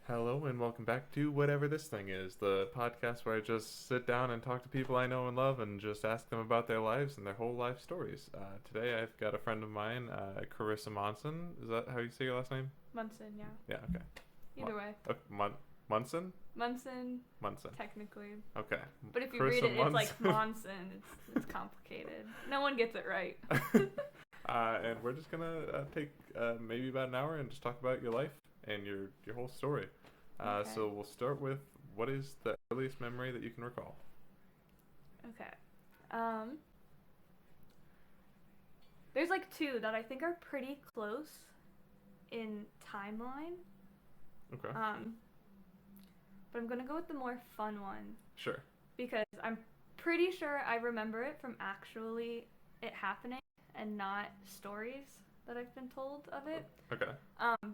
Hello and welcome back to Whatever This Thing Is, the podcast where I just sit down and talk to people I know and love and just ask them about their lives and their whole life stories. Today I've got a friend of mine, Karissa Monson. Is that how you say your last name? Munson, yeah. Yeah, okay. Either way. Munson? Munson, Munson. technically. Okay. But if you Karissa read it, Monson. it's like Monson. It's complicated. No one gets it right. And we're just gonna take maybe about an hour and just talk about your life and your whole story. Okay. So we'll start with, what is the earliest memory that you can recall? Okay. There's like two that I think are pretty close in timeline. Okay. But I'm gonna go with the more fun one Sure. because I'm pretty sure I remember it from actually it happening and not stories that I've been told of it. Okay.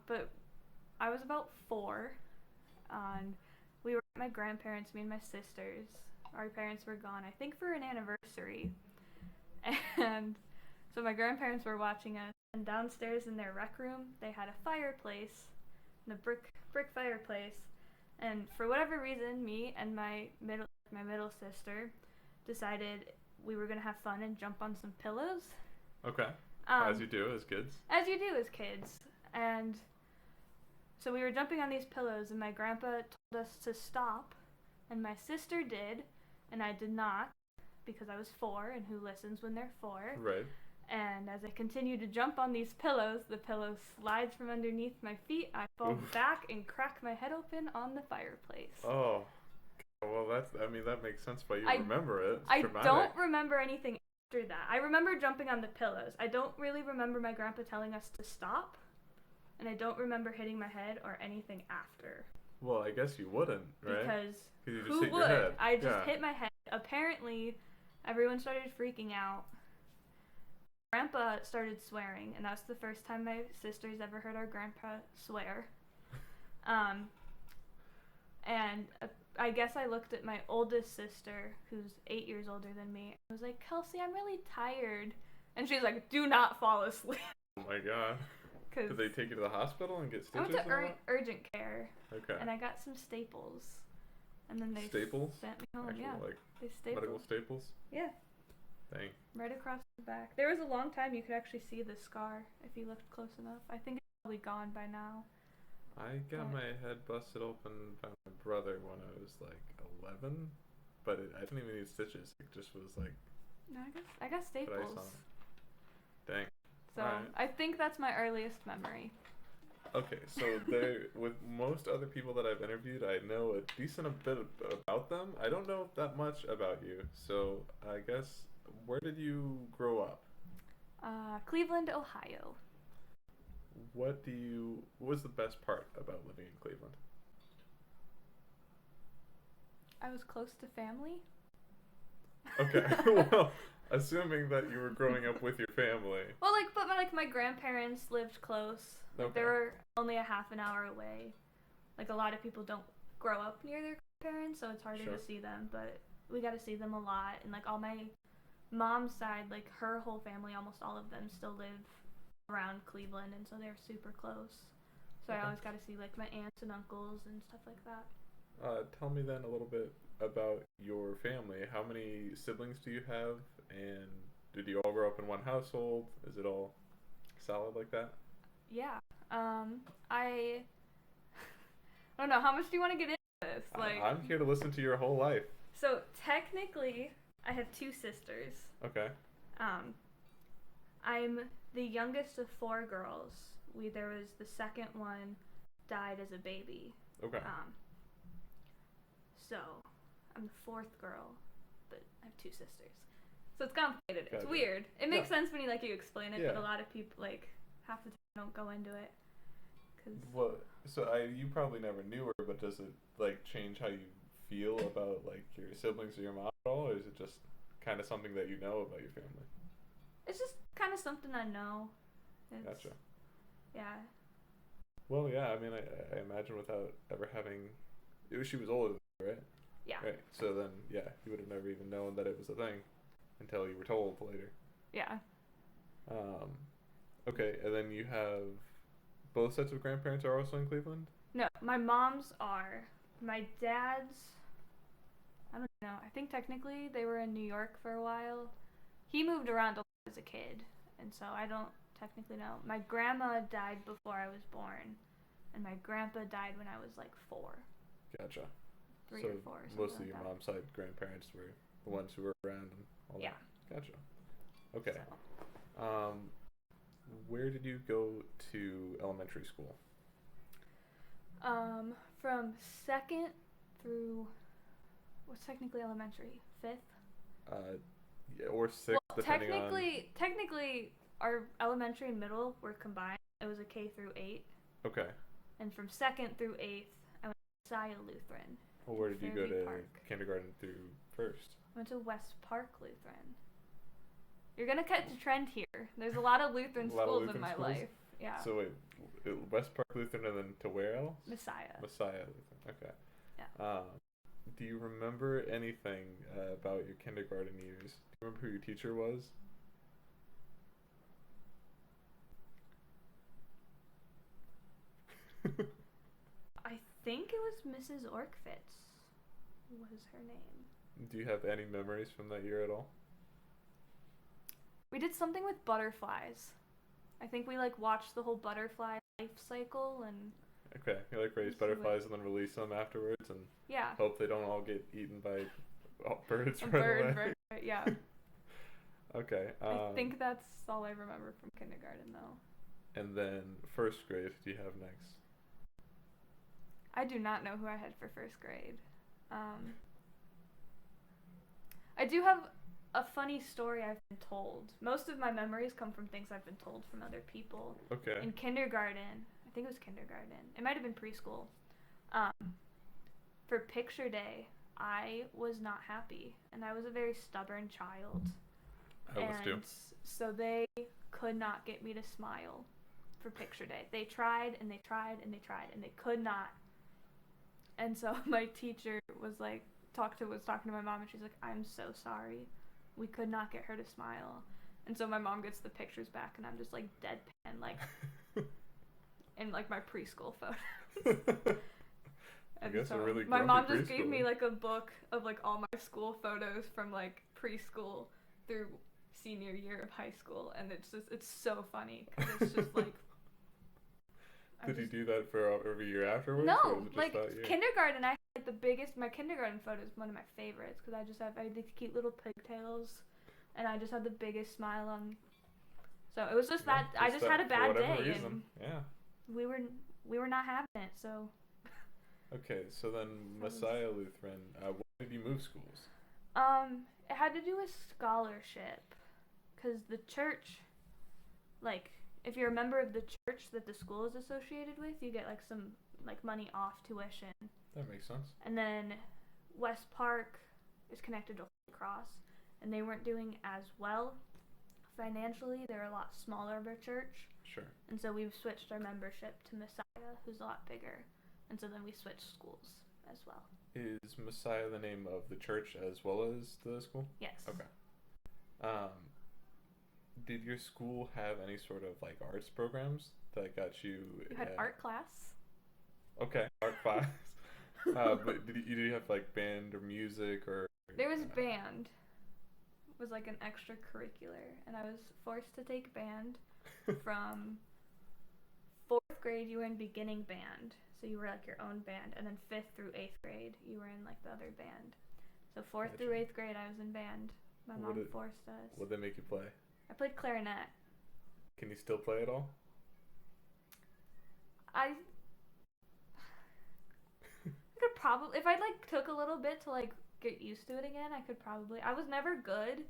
But I was about 4, and we were at my grandparents, me and my sisters. Our parents were gone, I think, for an anniversary. And so my grandparents were watching us, and downstairs in their rec room, they had a fireplace, a brick fireplace. And for whatever reason, me and my middle sister decided we were gonna have fun and jump on some pillows. Okay. As you do as kids. As you do as kids. And so we were jumping on these pillows, and my grandpa told us to stop, and my sister did, and I did not, because I was 4, and who listens when they're 4? Right. And as I continued to jump on these pillows, the pillow slides from underneath my feet, I fall back and crack my head open on the fireplace. Oh. Well, that makes sense why you remember it. It's I traumatic. don't remember anything after that. I remember jumping on the pillows. I don't really remember my grandpa telling us to stop. And I don't remember hitting my head or anything after. Well, I guess you wouldn't, right? Because you just who hit would? your head. I just hit my head. Apparently, everyone started freaking out. Grandpa started swearing, and that's the first time my sisters ever heard our grandpa swear. And I guess I looked at my oldest sister, who's 8 years older than me. I was like, Kelsey, I'm really tired. And she's like, do not fall asleep. Oh my god. Did they take you to the hospital and get stitches? I went to urgent care. Okay. And I got some staples. And then they sent me home. Actual, yeah. like, they stapled. medical staples? Yeah. Dang. Right across the back. There was a long time you could actually see the scar if you looked close enough. I think it's probably gone by now. I got my head busted open by my brother when I was like 11, but I didn't even need stitches. It just was like. No, I got staples. Dang. So I think that's my earliest memory. Okay, so with most other people that I've interviewed, I know a decent bit about them. I don't know that much about you. So I guess, where did you grow up? Cleveland, Ohio. What was the best part about living in Cleveland? I was close to family. Okay, well, assuming that you were growing up with your family. Well, but my grandparents lived close. Okay. They were only a half an hour away. Like, a lot of people don't grow up near their parents, so it's harder to see them, but we got to see them a lot. And, like, all my mom's side, like, her whole family, almost all of them still live around Cleveland, and so they're super close. So I always got to see, like, my aunts and uncles and stuff like that. Tell me then a little bit about your family. How many siblings do you have, and did you all grow up in one household? Is it all solid like that? Yeah. I don't know. How much do you want to get into this? I'm here to listen to your whole life. So technically, I have 2 sisters. Okay. I'm the youngest of 4 girls. There was the second one died as a baby. Okay. So I'm the 4th girl, but I have 2 sisters. So it's complicated. Gotcha. It's weird. It makes sense when you explain it, Yeah. but a lot of people, half the time don't go into it. Well, so you probably never knew her, but does it change how you feel about your siblings or your mom at all, or is it just kind of something that you know about your family? It's just kind of something I know. Gotcha. Yeah. Well, yeah. I mean, I imagine without ever having, she was older than you, right? Yeah. Right. So then, yeah, you would have never even known that it was a thing until you were told later. Yeah. Okay, and then you have both sets of grandparents are also in Cleveland? No, my mom's are. My dad's, I don't know. I think technically they were in New York for a while. He moved around a lot as a kid, and so I don't technically know. My grandma died before I was born, and my grandpa died when I was like 4. Gotcha. 3 So or 4. most of Like your that. mom's side grandparents were the ones who were around and all Yeah. that. Gotcha. Okay. So. Where did you go to elementary school? From 2nd through, what's technically elementary? 5th? Yeah, or 6th, Well, depending on. technically, our elementary and middle were combined. It was a K through 8. Okay. And from 2nd through 8th, I went to Messiah Lutheran. Well, where did you go to Park. kindergarten through first? I went to West Park Lutheran. You're gonna catch a trend here. There's a lot of Lutheran schools in my life. Yeah. So wait, West Park Lutheran and then to where else? Messiah. Messiah Lutheran. Okay. Yeah. Do you remember anything about your kindergarten years? Do you remember who your teacher was? I think it was Mrs. Orkfitz. Was her name? Do you have any memories from that year at all? We did something with butterflies. I think we like watched the whole butterfly life cycle and. Okay, you like raise butterflies and then release them afterwards and hope they don't all get eaten by birds right away. Bird, yeah. Okay. I think that's all I remember from kindergarten though. And then first grade, do you have next? I do not know who I had for first grade. I do have a funny story I've been told. Most of my memories come from things I've been told from other people. Okay. In kindergarten, I think it was kindergarten. It might have been preschool. For picture day, I was not happy, and I was a very stubborn child. I was too. So they could not get me to smile for picture day. They tried and they tried and they tried and they could not. And so my teacher was talking to my mom, and she's like, "I'm so sorry. We could not get her to smile." And so my mom gets the pictures back, and I'm just like deadpan, like in like my preschool photos. I guess so really my mom just preschool. gave me like a book of like all my school photos from like preschool through senior year of high school, and it's so funny because it's just like. Did you do that for every year afterwards? No, like kindergarten. I had like the biggest. My kindergarten photo is one of my favorites because I had these cute little pigtails, and I just had the biggest smile on. So it was just that I just had a bad day, and we were not having it. So. Okay, so then Messiah Lutheran. Why did you move schools? It had to do with scholarship, because the church, like. If you're a member of the church that the school is associated with, you get like some like money off tuition. That makes sense. And then West Park is connected to Holy Cross, and they weren't doing as well financially. They're a lot smaller of a church. Sure. And so we've switched our membership to Messiah, who's a lot bigger. And so then we switched schools as well. Is Messiah the name of the church as well as the school? Yes. Okay. Did your school have any sort of like arts programs that got you? You had art class. Okay, art class. But did you have like band or music or? There was band. It was like an extracurricular, and I was forced to take band from 4th grade. You were in beginning band, so you were like your own band, and then 5th through 8th grade you were in like the other band. So 4th through 8th grade I was in band. My mom forced us. What did they make you play? I played clarinet. Can you still play at all? I could probably, if I like took a little bit to like get used to it again, I could probably. I was never good,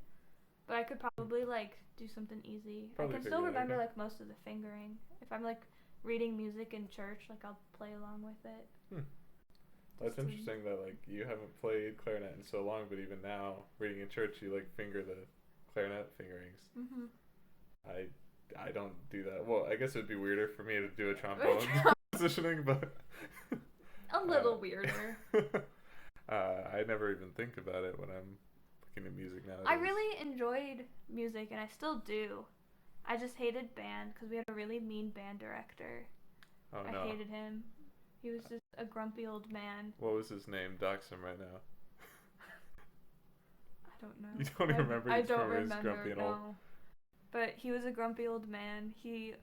but I could probably like do something easy. I can still remember like most of the fingering. If I'm like reading music in church, like I'll play along with it. That's interesting that like you haven't played clarinet in so long, but even now reading in church, you like finger the clarinet fingerings. Mhm. I don't do that. Well, I guess it would be weirder for me to do a trombone positioning, but a little weirder. I never even think about it when I'm looking at music nowadays. I really enjoyed music, and I still do. I just hated band because we had a really mean band director. Oh no. I hated him. He was just a grumpy old man. What was his name? Dox him right now. I don't know. You don't remember? I You just don't remember he's grumpy and old. no. But he was a grumpy old man. He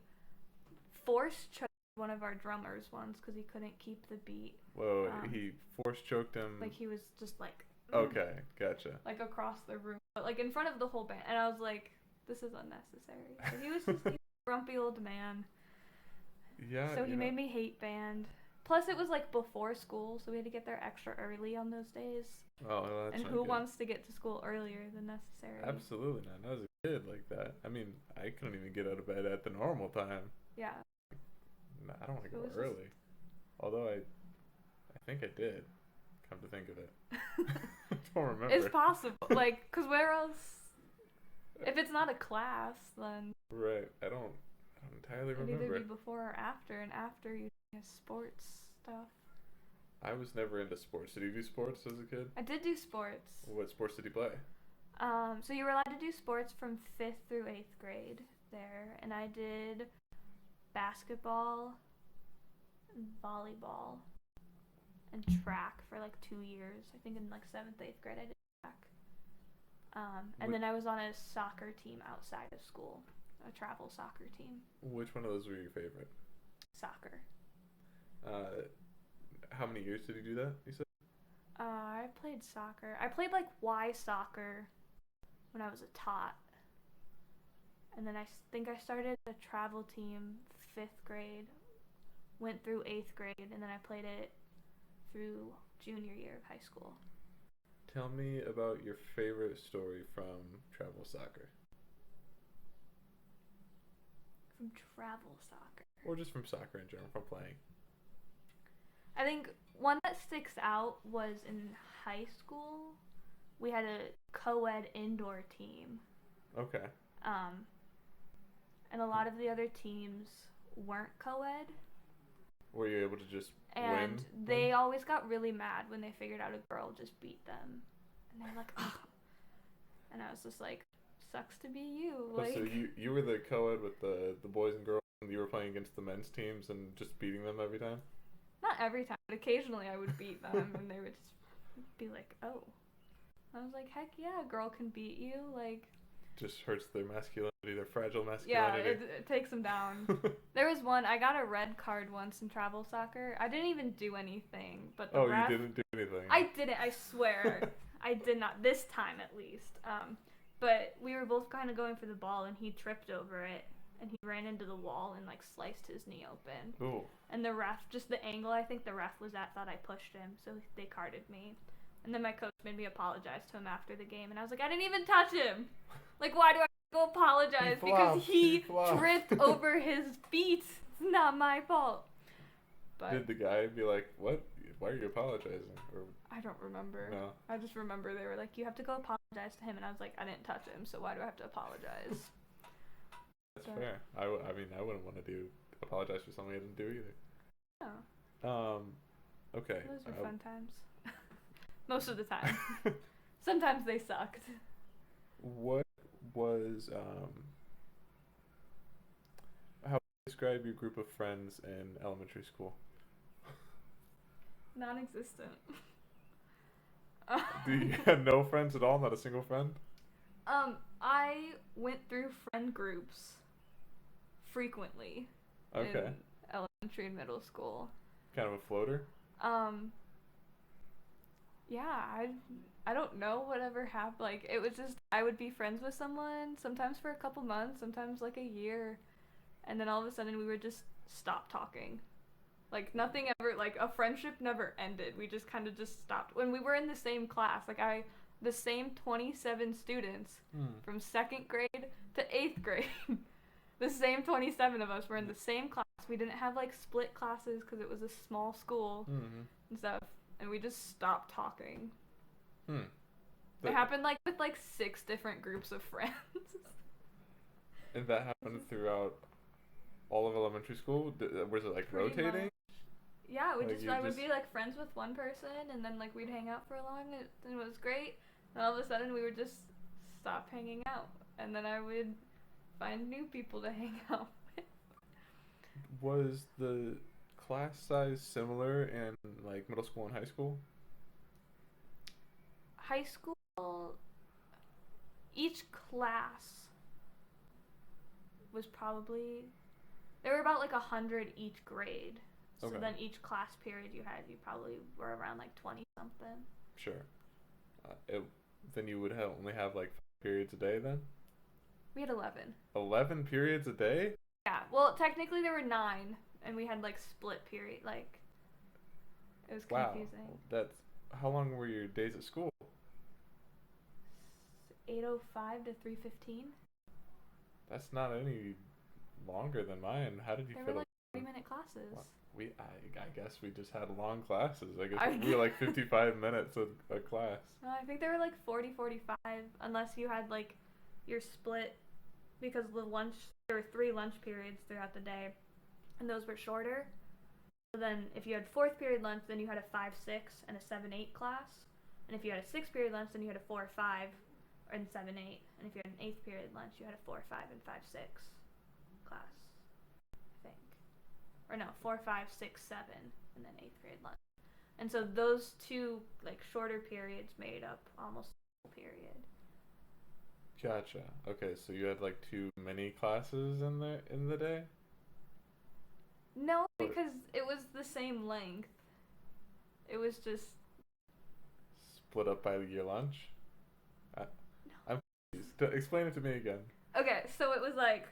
force choked one of our drummers once because he couldn't keep the beat. Whoa, he force choked him. Like he was just like. Okay, gotcha. Like across the room, but like in front of the whole band, and I was like, "This is unnecessary." So he was just a grumpy old man. Yeah. So he made me hate band. Plus, it was like before school, so we had to get there extra early on those days. Oh, well, that's and not who good. wants to get to school earlier than necessary? Absolutely not. Not as a kid like that. I mean, I couldn't even get out of bed at the normal time. Yeah. No, I don't want to go early. Although I think I did. Come to think of it. I don't remember. It's possible. Like, because where else? If it's not a class, then. Right. I don't entirely remember. It'd either be before or after, and after you have sports stuff. I was never into sports. Did you do sports as a kid? I did do sports. What sports did you play? So you were allowed to do sports from 5th through 8th grade there, and I did basketball, volleyball, and track for like 2 years. I think in like 7th, 8th grade I did track. And then I was on a soccer team outside of school, a travel soccer team. Which one of those were your favorite? Soccer. How many years did you do that, you said? I played soccer. I played like Y soccer when I was a tot. And then I think I started a travel team 5th grade, went through 8th grade, and then I played it through junior year of high school. Tell me about your favorite story from travel soccer. From travel soccer? Or just from soccer in general, from playing. I think one that sticks out was in high school. We had a co-ed indoor team. Okay. And a lot of the other teams weren't co-ed. Were you able to just and win? And they always got really mad when they figured out a girl just beat them. And they're like, ugh. And I was just like, sucks to be you. Like, so you were the co-ed with the boys and girls, and you were playing against the men's teams and just beating them every time? Not every time, but occasionally I would beat them, and they would just be like, oh. I was like, heck yeah, a girl can beat you. Like, just hurts their masculinity, their fragile masculinity. Yeah, it takes them down. There was one, I got a red card once in travel soccer. I didn't even do anything, but the ref... you didn't do anything? I didn't, I swear. I did not, this time at least. But we were both kind of going for the ball, and he tripped over it, and he ran into the wall and, like, sliced his knee open. Ooh. And the ref, just the angle I think the ref was at, thought I pushed him, so they carded me. And then my coach made me apologize to him after the game, and I was like, I didn't even touch him! Like, why do I go apologize? Because he tripped over his feet. It's not my fault. But did the guy be like, what? Why are you apologizing? Or I don't remember. No. I just remember they were like, you have to go apologize to him, and I was like, I didn't touch him, so why do I have to apologize? That's fair. I mean, I wouldn't want to apologize for something I didn't do either. Oh. Okay. Those were fun times. Most of the time. Sometimes they sucked. What was, how would you describe your group of friends in elementary school? Non-existent. You had no friends at all? Not a single friend? I went through friend groups frequently in elementary and middle school. Kind of a floater? Yeah, I don't know whatever happened. Like, it was just, I would be friends with someone, sometimes for a couple months, sometimes like a year, and then all of a sudden we would just stop talking. Like, nothing ever, like, a friendship never ended. We just kind of just stopped. When we were in the same class, like, the same 27 students from 2nd grade to 8th grade. The same 27 of us were in the same class. We didn't have, like, split classes because it was a small school and stuff. And we just stopped talking. It happened, like, with, like, 6 different groups of friends. And that happened throughout all of elementary school? Was it, like, Pretty rotating? much. Yeah, I would be, like, friends with one person, and then, like, we'd hang out for a long, and it was great. And all of a sudden, we would just stop hanging out. And then I would find new people to hang out with. Was the class size similar in like middle school and high school? High school, each class was probably, there were about like 100 each grade. So Okay. then each class period you probably were around like 20 something. Sure. It, then you would only have like 5 periods a day then? We had 11. 11 periods a day? Yeah, well, technically there were 9, and we had like split period. Like, it was Wow. confusing. That's how long were your days at school? 8:05 to 3:15. That's not any longer than mine. How did you They fit were like 30-minute classes. I guess we just had long classes. I guess I- we were like 55 minutes a class. No, I think they were like 40, 45, unless you had like your split, because there were 3 lunch periods throughout the day, and those were shorter. So then if you had 4th period lunch, then you had a 5-6 and a 7-8 class. And if you had a 6th period lunch, then you had a 4-5 and 7-8. And if you had an 8th period lunch, you had a 4-5 and 5-6 class, I think. Or no, 4-5, 6-7, and then 8th period lunch. And so those 2 like shorter periods made up almost the whole period. Gotcha. Okay, so you had like too many classes in the day? No, because it was the same length. It was just Split up by your lunch? I, no. I'm confused. Explain it to me again. Okay, so it was like,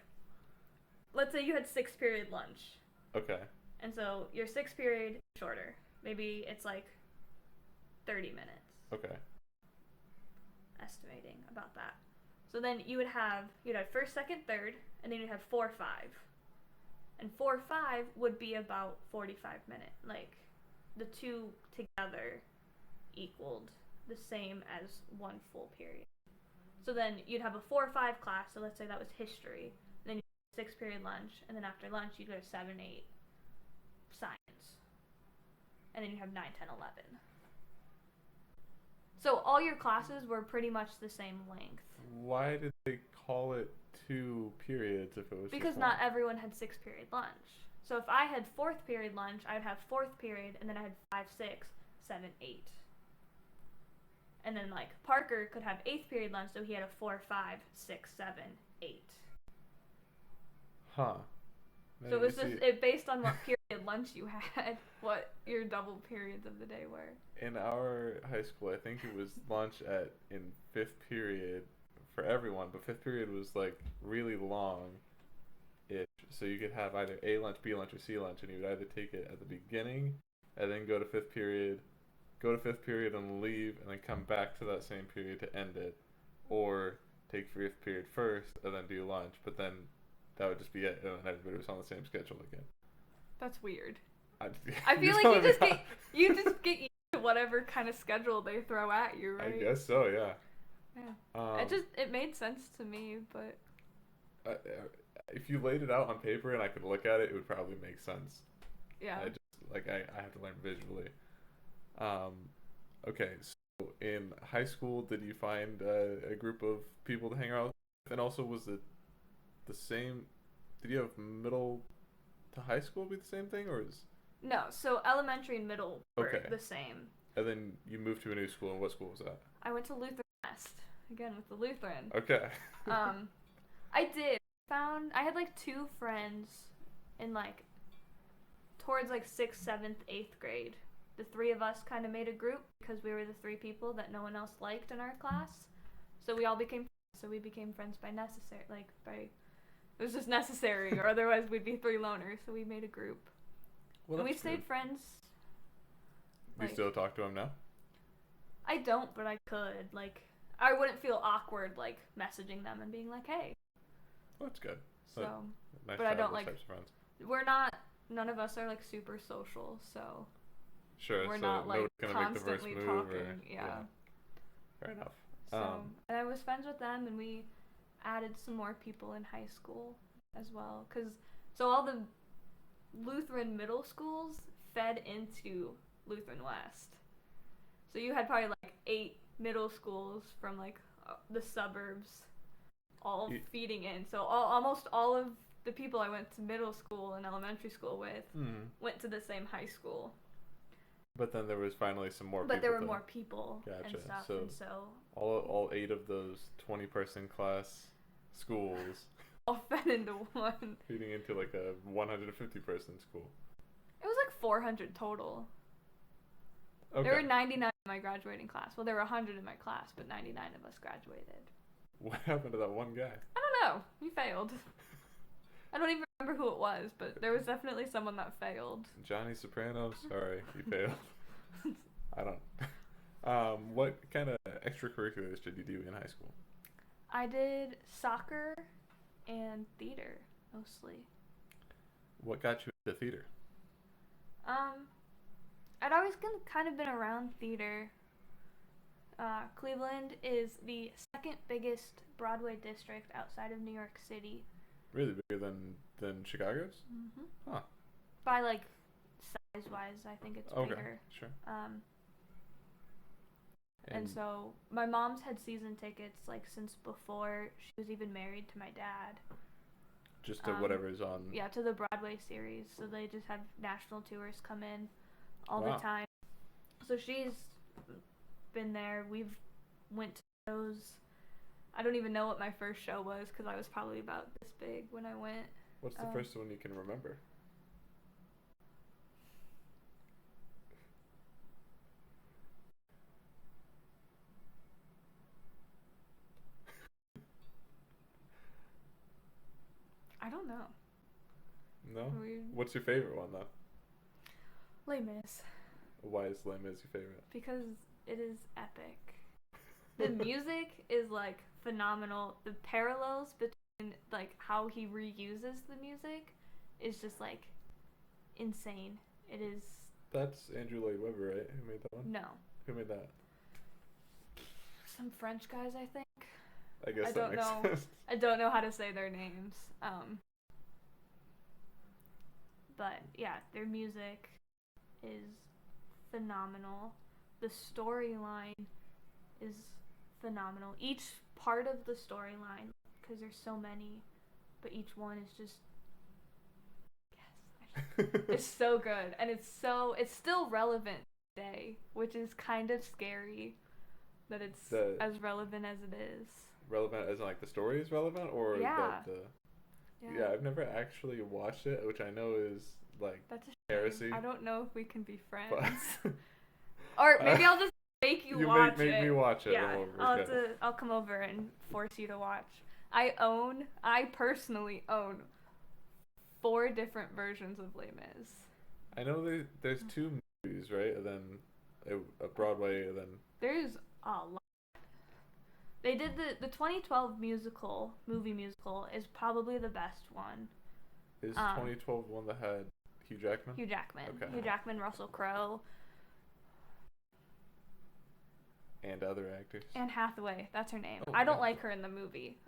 let's say you had 6th period lunch. Okay. And so your 6th period is shorter. Maybe it's like 30 minutes. Okay. Estimating about that. So then you'd have 1st, 2nd, 3rd, and then you'd have 4-5. And 4-5 would be about 45 minutes. Like, the 2 together equaled the same as 1 full period. So then you'd have a 4-5 class, so let's say that was history. And then you have 6th period lunch, and then after lunch you'd go to 7-8 science. And then you have 9, 10, 11. So all your classes were pretty much the same length. Why did they call it 2 periods if it was Because just not one? everyone had 6th period lunch. So if I had 4th period lunch, I would have 4th period, and then I had 5, 6, 7, 8. And then like Parker could have 8th period lunch, so he had a 4, 5, 6, 7, 8. Huh. So it was just based on what period lunch you had, what your double periods of the day were. In our high school, I think it was lunch in 5th period for everyone, but 5th period was like really long. So you could have either A lunch, B lunch, or C lunch, and you would either take it at the beginning and then go to 5th period, and leave, and then come back to that same period to end it, or take 5th period first and then do lunch, but then that would just be it, and then everybody was on the same schedule again. That's weird. I feel like you just get used to whatever kind of schedule they throw at you, right? I guess so, yeah. Yeah. It made sense to me, but if you laid it out on paper and I could look at it, it would probably make sense. yeah. I have to learn visually. Okay, so in high school, did you find a group of people to hang out with? And also, was it the same? Did you have middle to high school be the same thing, or is? No, so elementary and middle were Okay. the same. And then you moved to a new school, and what school was that? I went to Lutheran West, again with the Lutheran. Okay. I had like 2 friends in like towards like 6th, 7th, 8th grade. The 3 of us kind of made a group because we were the 3 people that no one else liked in our class. So we all became friends. So we became friends it was just necessary, or otherwise we'd be 3 loners. So we made a group. Well, And we that's stayed good. friends. Do you still talk to them now? I don't, but I could. Like, I wouldn't feel awkward like messaging them and being like, "Hey." Oh, that's good. So, Nice but to I have don't those like. types of friends. None of us are like super social, so Sure. we're So not like nobody's gonna make the first constantly move, talking. Yeah. Fair enough. So, and I was friends with them, and we added some more people in high school as well, so all the Lutheran middle schools fed into Lutheran West. So you had probably like 8 middle schools from like the suburbs all feeding in. So almost all of the people I went to middle school and elementary school with went to the same high school. But then there was finally some more people. But there were more people and stuff. So, and so all 8 of those 20-person class schools all fed into one. feeding into like a 150-person school. It was like 400 total. Okay. There were 99 in my graduating class. Well, there were 100 in my class, but 99 of us graduated. What happened to that one guy? I don't know. He failed. I don't even remember who it was, but there was definitely someone that failed. Johnny Soprano? Sorry, he failed. I don't... what kind of extracurriculars did you do in high school? I did soccer and theater, mostly. What got you into theater? I'd always kind of been around theater. Cleveland is the second biggest Broadway district outside of New York City. Really bigger than Chicago's? Mm-hmm. Huh. By like size-wise, I think it's bigger. Sure. And so my mom's had season tickets like since before she was even married to my dad. Just to whatever's on. Yeah, to the Broadway series. So they just have national tours come in all the time. So she's been there. We've went to shows. I don't even know what my first show was because I was probably about this big when I went. What's the first one you can remember? I don't know. No? What's your favorite one, though? Les Mis. Why is Les Mis your favorite? Because it is epic. The music is, like, phenomenal. The parallels between, like, how he reuses the music is just, like, insane. It is... That's Andrew Lloyd Webber, right? Who made that one? No. Who made that? Some French guys, I think. I guess that makes sense. I don't know how to say their names. But, yeah, their music is phenomenal. The storyline is phenomenal. Each part of the storyline, because there's so many, but each one is just... Yes. It's so good. And it's still relevant today, which is kind of scary that it's as relevant as it is. Relevant as in, like, the story is relevant? Or yeah. Yeah, I've never actually watched it, which I know is, like, that's a heresy. I don't know if we can be friends. Or maybe I'll just make you watch it. Make me watch it. Yeah, I'll come over and force you to watch. I personally own 4 different versions of Les Mis. I know there's 2 movies, right? And then a Broadway, and then... There's a lot. They did the 2012 movie musical is probably the best one. Is 2012 one that had Hugh Jackman? Hugh Jackman. Okay. Hugh Jackman, Russell Crowe. And other actors. Anne Hathaway, that's her name. Oh, I don't like her in the movie.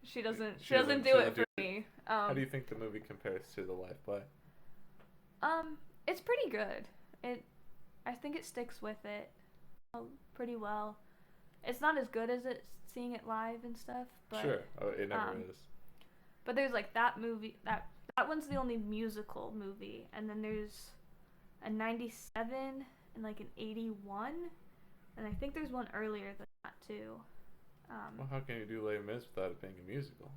She doesn't do it for me. How do you think the movie compares to the live play? It's pretty good. I think it sticks with it pretty well. It's not as good as seeing it live and stuff, but sure. It never is. But there's like that movie that one's the only musical movie, and then there's a 97 and like an 81, and I think there's one earlier than that too. Well, how can you do Les Mis without it being a musical?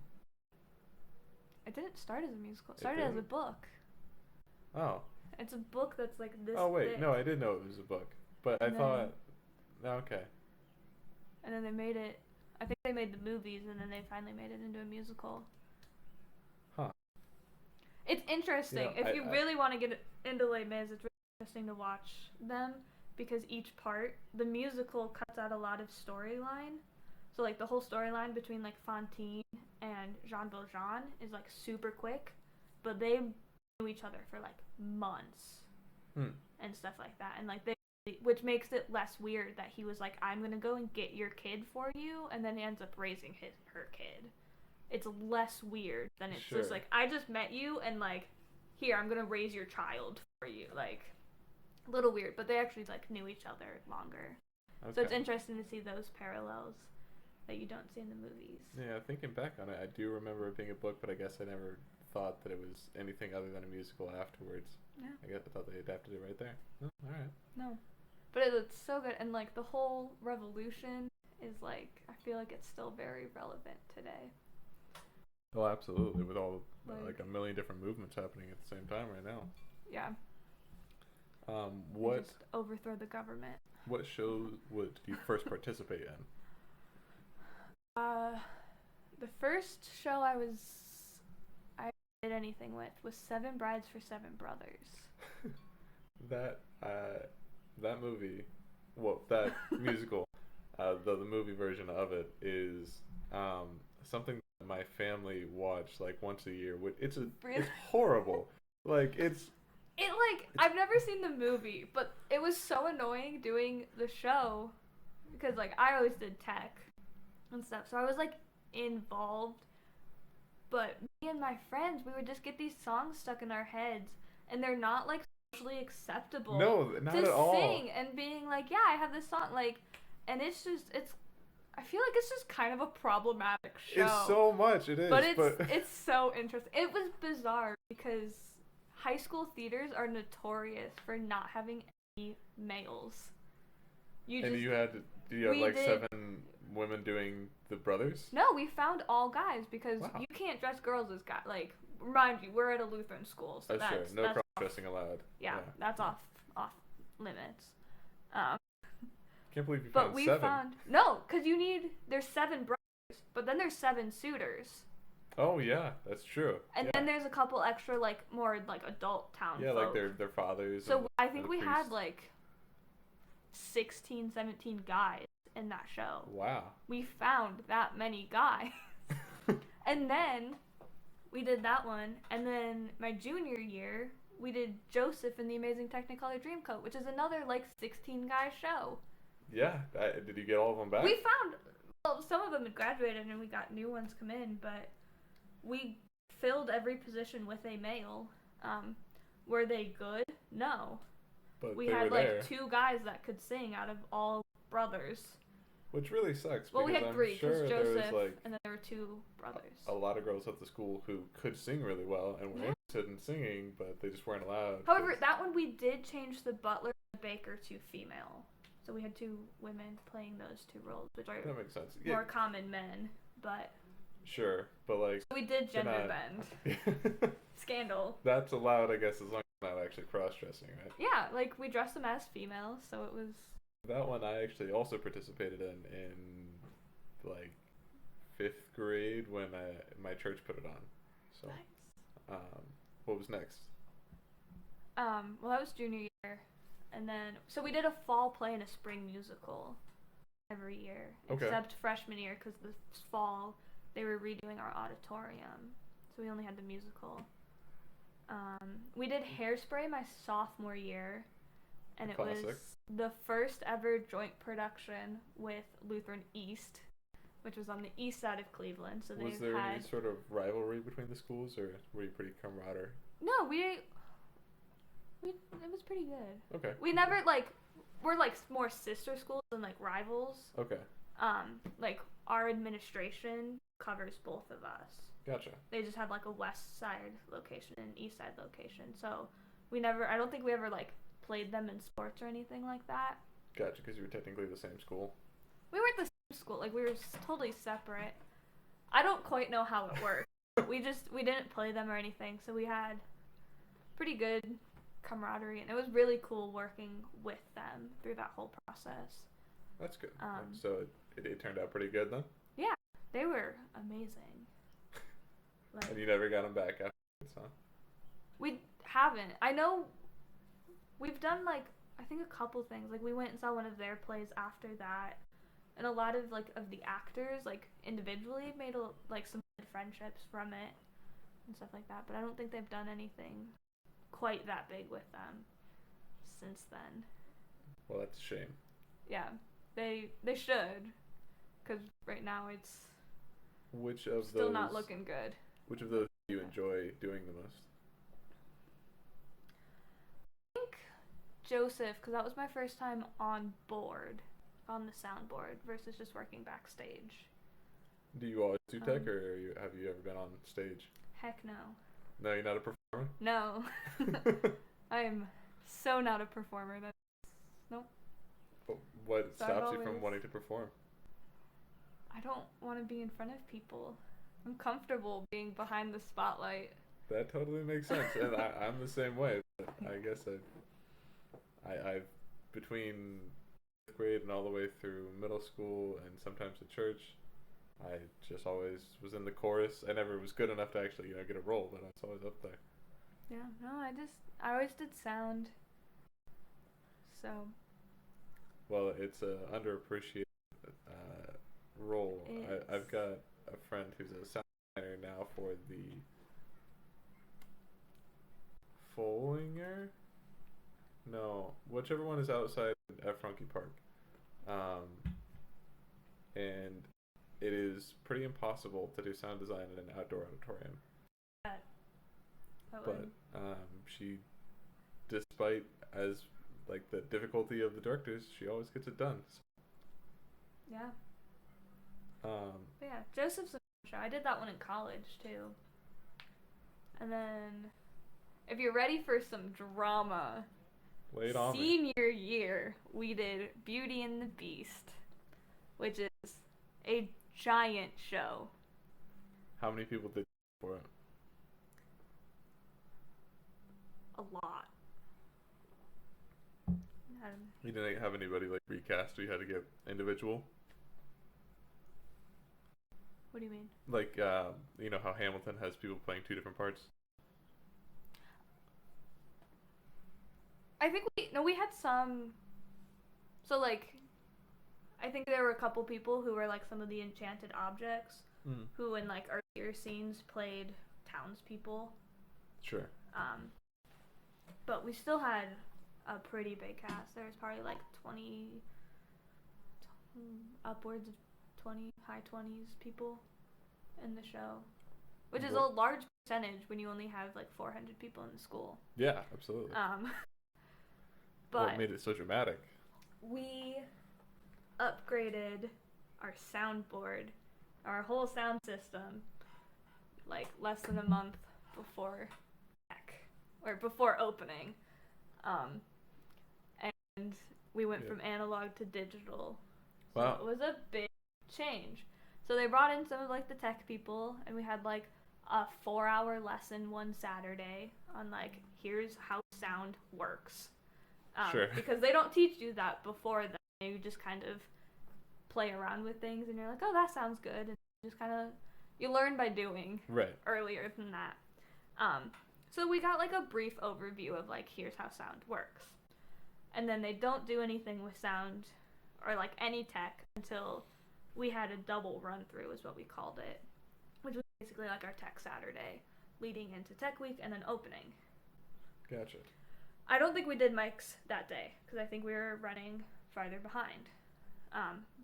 It didn't start as a musical. It started as a book. Oh. It's a book that's like this. Oh wait, thick. no, I did know it was a book, but I thought. Okay. And then they made it. I think they made the movies, and then they finally made it into a musical. Huh. It's interesting. If you really want to get into Les Mis, it's really interesting to watch them because each part, the musical cuts out a lot of storyline. So like the whole storyline between like Fantine and Jean Valjean is like super quick, but they knew each other for like months and stuff like that, and like which makes it less weird that he was like, I'm gonna go and get your kid for you, and then he ends up raising her kid. It's less weird than it's just like, I just met you and like, here, I'm gonna raise your child for you. Like, a little weird, but they actually like knew each other longer. Okay. So it's interesting to see those parallels. that you don't see in the movies. Yeah, thinking back on it, I do remember it being a book, but I guess I never thought that it was anything other than a musical afterwards. Yeah. I guess I thought they adapted it right there. Oh, all right. No. But it looks so good, and like the whole revolution is like, I feel like it's still very relevant today. Oh, absolutely. With all Like a million different movements happening at the same time right now. Yeah. What just overthrow the government. What show did you first participate in? The first show I did anything with was Seven Brides for Seven Brothers. That movie, well, that musical, the movie version of it is something that my family watched like once a year. It's horrible. I've never seen the movie, but it was so annoying doing the show because like I always did tech and stuff, so I was like involved. But me and my friends, we would just get these songs stuck in our heads, and they're not like socially acceptable. No, not at all. To sing and being like, yeah, I have this song, like, and I feel like it's just kind of a problematic show. It's so much, it is. But it's so interesting. It was bizarre because high school theaters are notorious for not having any males. You had 7 women doing the brothers? No, we found all guys because you can't dress girls as guys. Like, remind you, we're at a Lutheran school, so that's sure. No cross dressing allowed. Yeah, that's off limits. Can't believe you found 7. No, because there's 7 brothers, but then there's 7 suitors. Oh yeah, that's true. And then there's a couple extra more adult town folk. like their fathers. So I think we had 16, 17 guys in that show. Wow. We found that many guys. And then we did that one, and then my junior year we did Joseph in the Amazing Technicolor Dreamcoat, which is another 16 guy show. Yeah, did you get all of them back? We found some of them had graduated and we got new ones come in, but we filled every position with a male. Were they good? No. But we had 2 guys that could sing out of all brothers. Which really sucks. Well, we had 3 because sure Joseph, and then there were 2 brothers. A lot of girls at the school who could sing really well and were interested in singing, but they just weren't allowed. However, that one we did change the butler and the baker to female. So we had 2 women playing those 2 roles, which are that makes sense. More common men, but... Sure, but So we did gender bend. Scandal. That's allowed, I guess, as long as it's not actually cross-dressing, right? Yeah, we dressed them as females, so it was... That one I actually also participated in 5th grade when my church put it on. So, nice. What was next? Well, that was junior year, and then so we did a fall play and a spring musical every year, except freshman year because the fall they were redoing our auditorium, so we only had the musical. We did Hairspray my sophomore year, and it was the first ever joint production with Lutheran East, which was on the east side of Cleveland. So was there any sort of rivalry between the schools, or were you pretty camaraderie? No, it was pretty good. Okay. We never we're more sister schools than rivals. Okay. Our administration covers both of us. Gotcha. They just have a west side location and east side location. So I don't think we ever played them in sports or anything like that. Gotcha, because you were technically the same school. We weren't the same school. We were totally separate. I don't quite know how it worked. we didn't play them or anything, so we had pretty good camaraderie, and it was really cool working with them through that whole process. That's good. So it turned out pretty good then? Yeah, they were amazing. And you never got them back afterwards, huh? We haven't. I know we've done I think a couple things. We went and saw one of their plays after that, and a lot of of the actors individually made some good friendships from it and stuff like that. But I don't think they've done anything quite that big with them since then. Well, that's a shame. Yeah, they should, because right now it's still not looking good. Which of those do you enjoy doing the most? I think Joseph, because that was my first time on the soundboard versus just working backstage. Do you always do tech, Um, or have you ever been on stage? Heck no. No, you're not a performer? No. I am so not a performer. Nope. But what So I've stops you from always, wanting to perform? I don't want to be in front of people. I'm comfortable being behind the spotlight. That totally makes sense, and I'm the same way. But I guess I've between fifth grade and all the way through middle school and sometimes at church, I just always was in the chorus. I never was good enough to actually get a role, but I was always up there. Yeah, no, I always did sound. So. Well, it's a underappreciated role. It's, I've got a friend who's a sound designer now for the Follinger. No, whichever one is outside at Frunky Park. And it is pretty impossible to do sound design in an outdoor auditorium. But she, despite as like the difficulty of the directors, she always gets it done. So, yeah. um, But yeah, Joseph's a show. I did that one in college too. And then, if you're ready for some drama, lay it on me. senior year we did Beauty and the Beast, which is a giant show. How many people did for it? A lot. You didn't have anybody like recast. You had to get individual. What do you mean? Like you know how Hamilton has people playing two different parts. I think we had some. So like, I think there were a couple people who were like some of the enchanted objects, who in like earlier scenes played townspeople. Sure. But we still had a pretty big cast. There was probably like 20, upwards of 20, high 20s people in the show, which is a large percentage when you only have like 400 people in the school. Yeah, absolutely. But what made it so dramatic? We upgraded our soundboard, our whole sound system, like less than a month before before opening. And we went from analog to digital. So wow. It was a big change. So they brought in some of like the tech people, and we had like a 4-hour lesson one Saturday on like, here's how sound works. Sure. Because they don't teach you that before that. You just kind of play around with things, and you're like, oh, that sounds good. And just kind of, you learn by doing. Right. Earlier than that. So we got like a brief overview of like, here's how sound works. And then they don't do anything with sound or like any tech until we had a double run through is what we called it, which was basically like our tech Saturday leading into tech week and then opening. Gotcha. I don't think we did mics that day because I think we were running farther behind.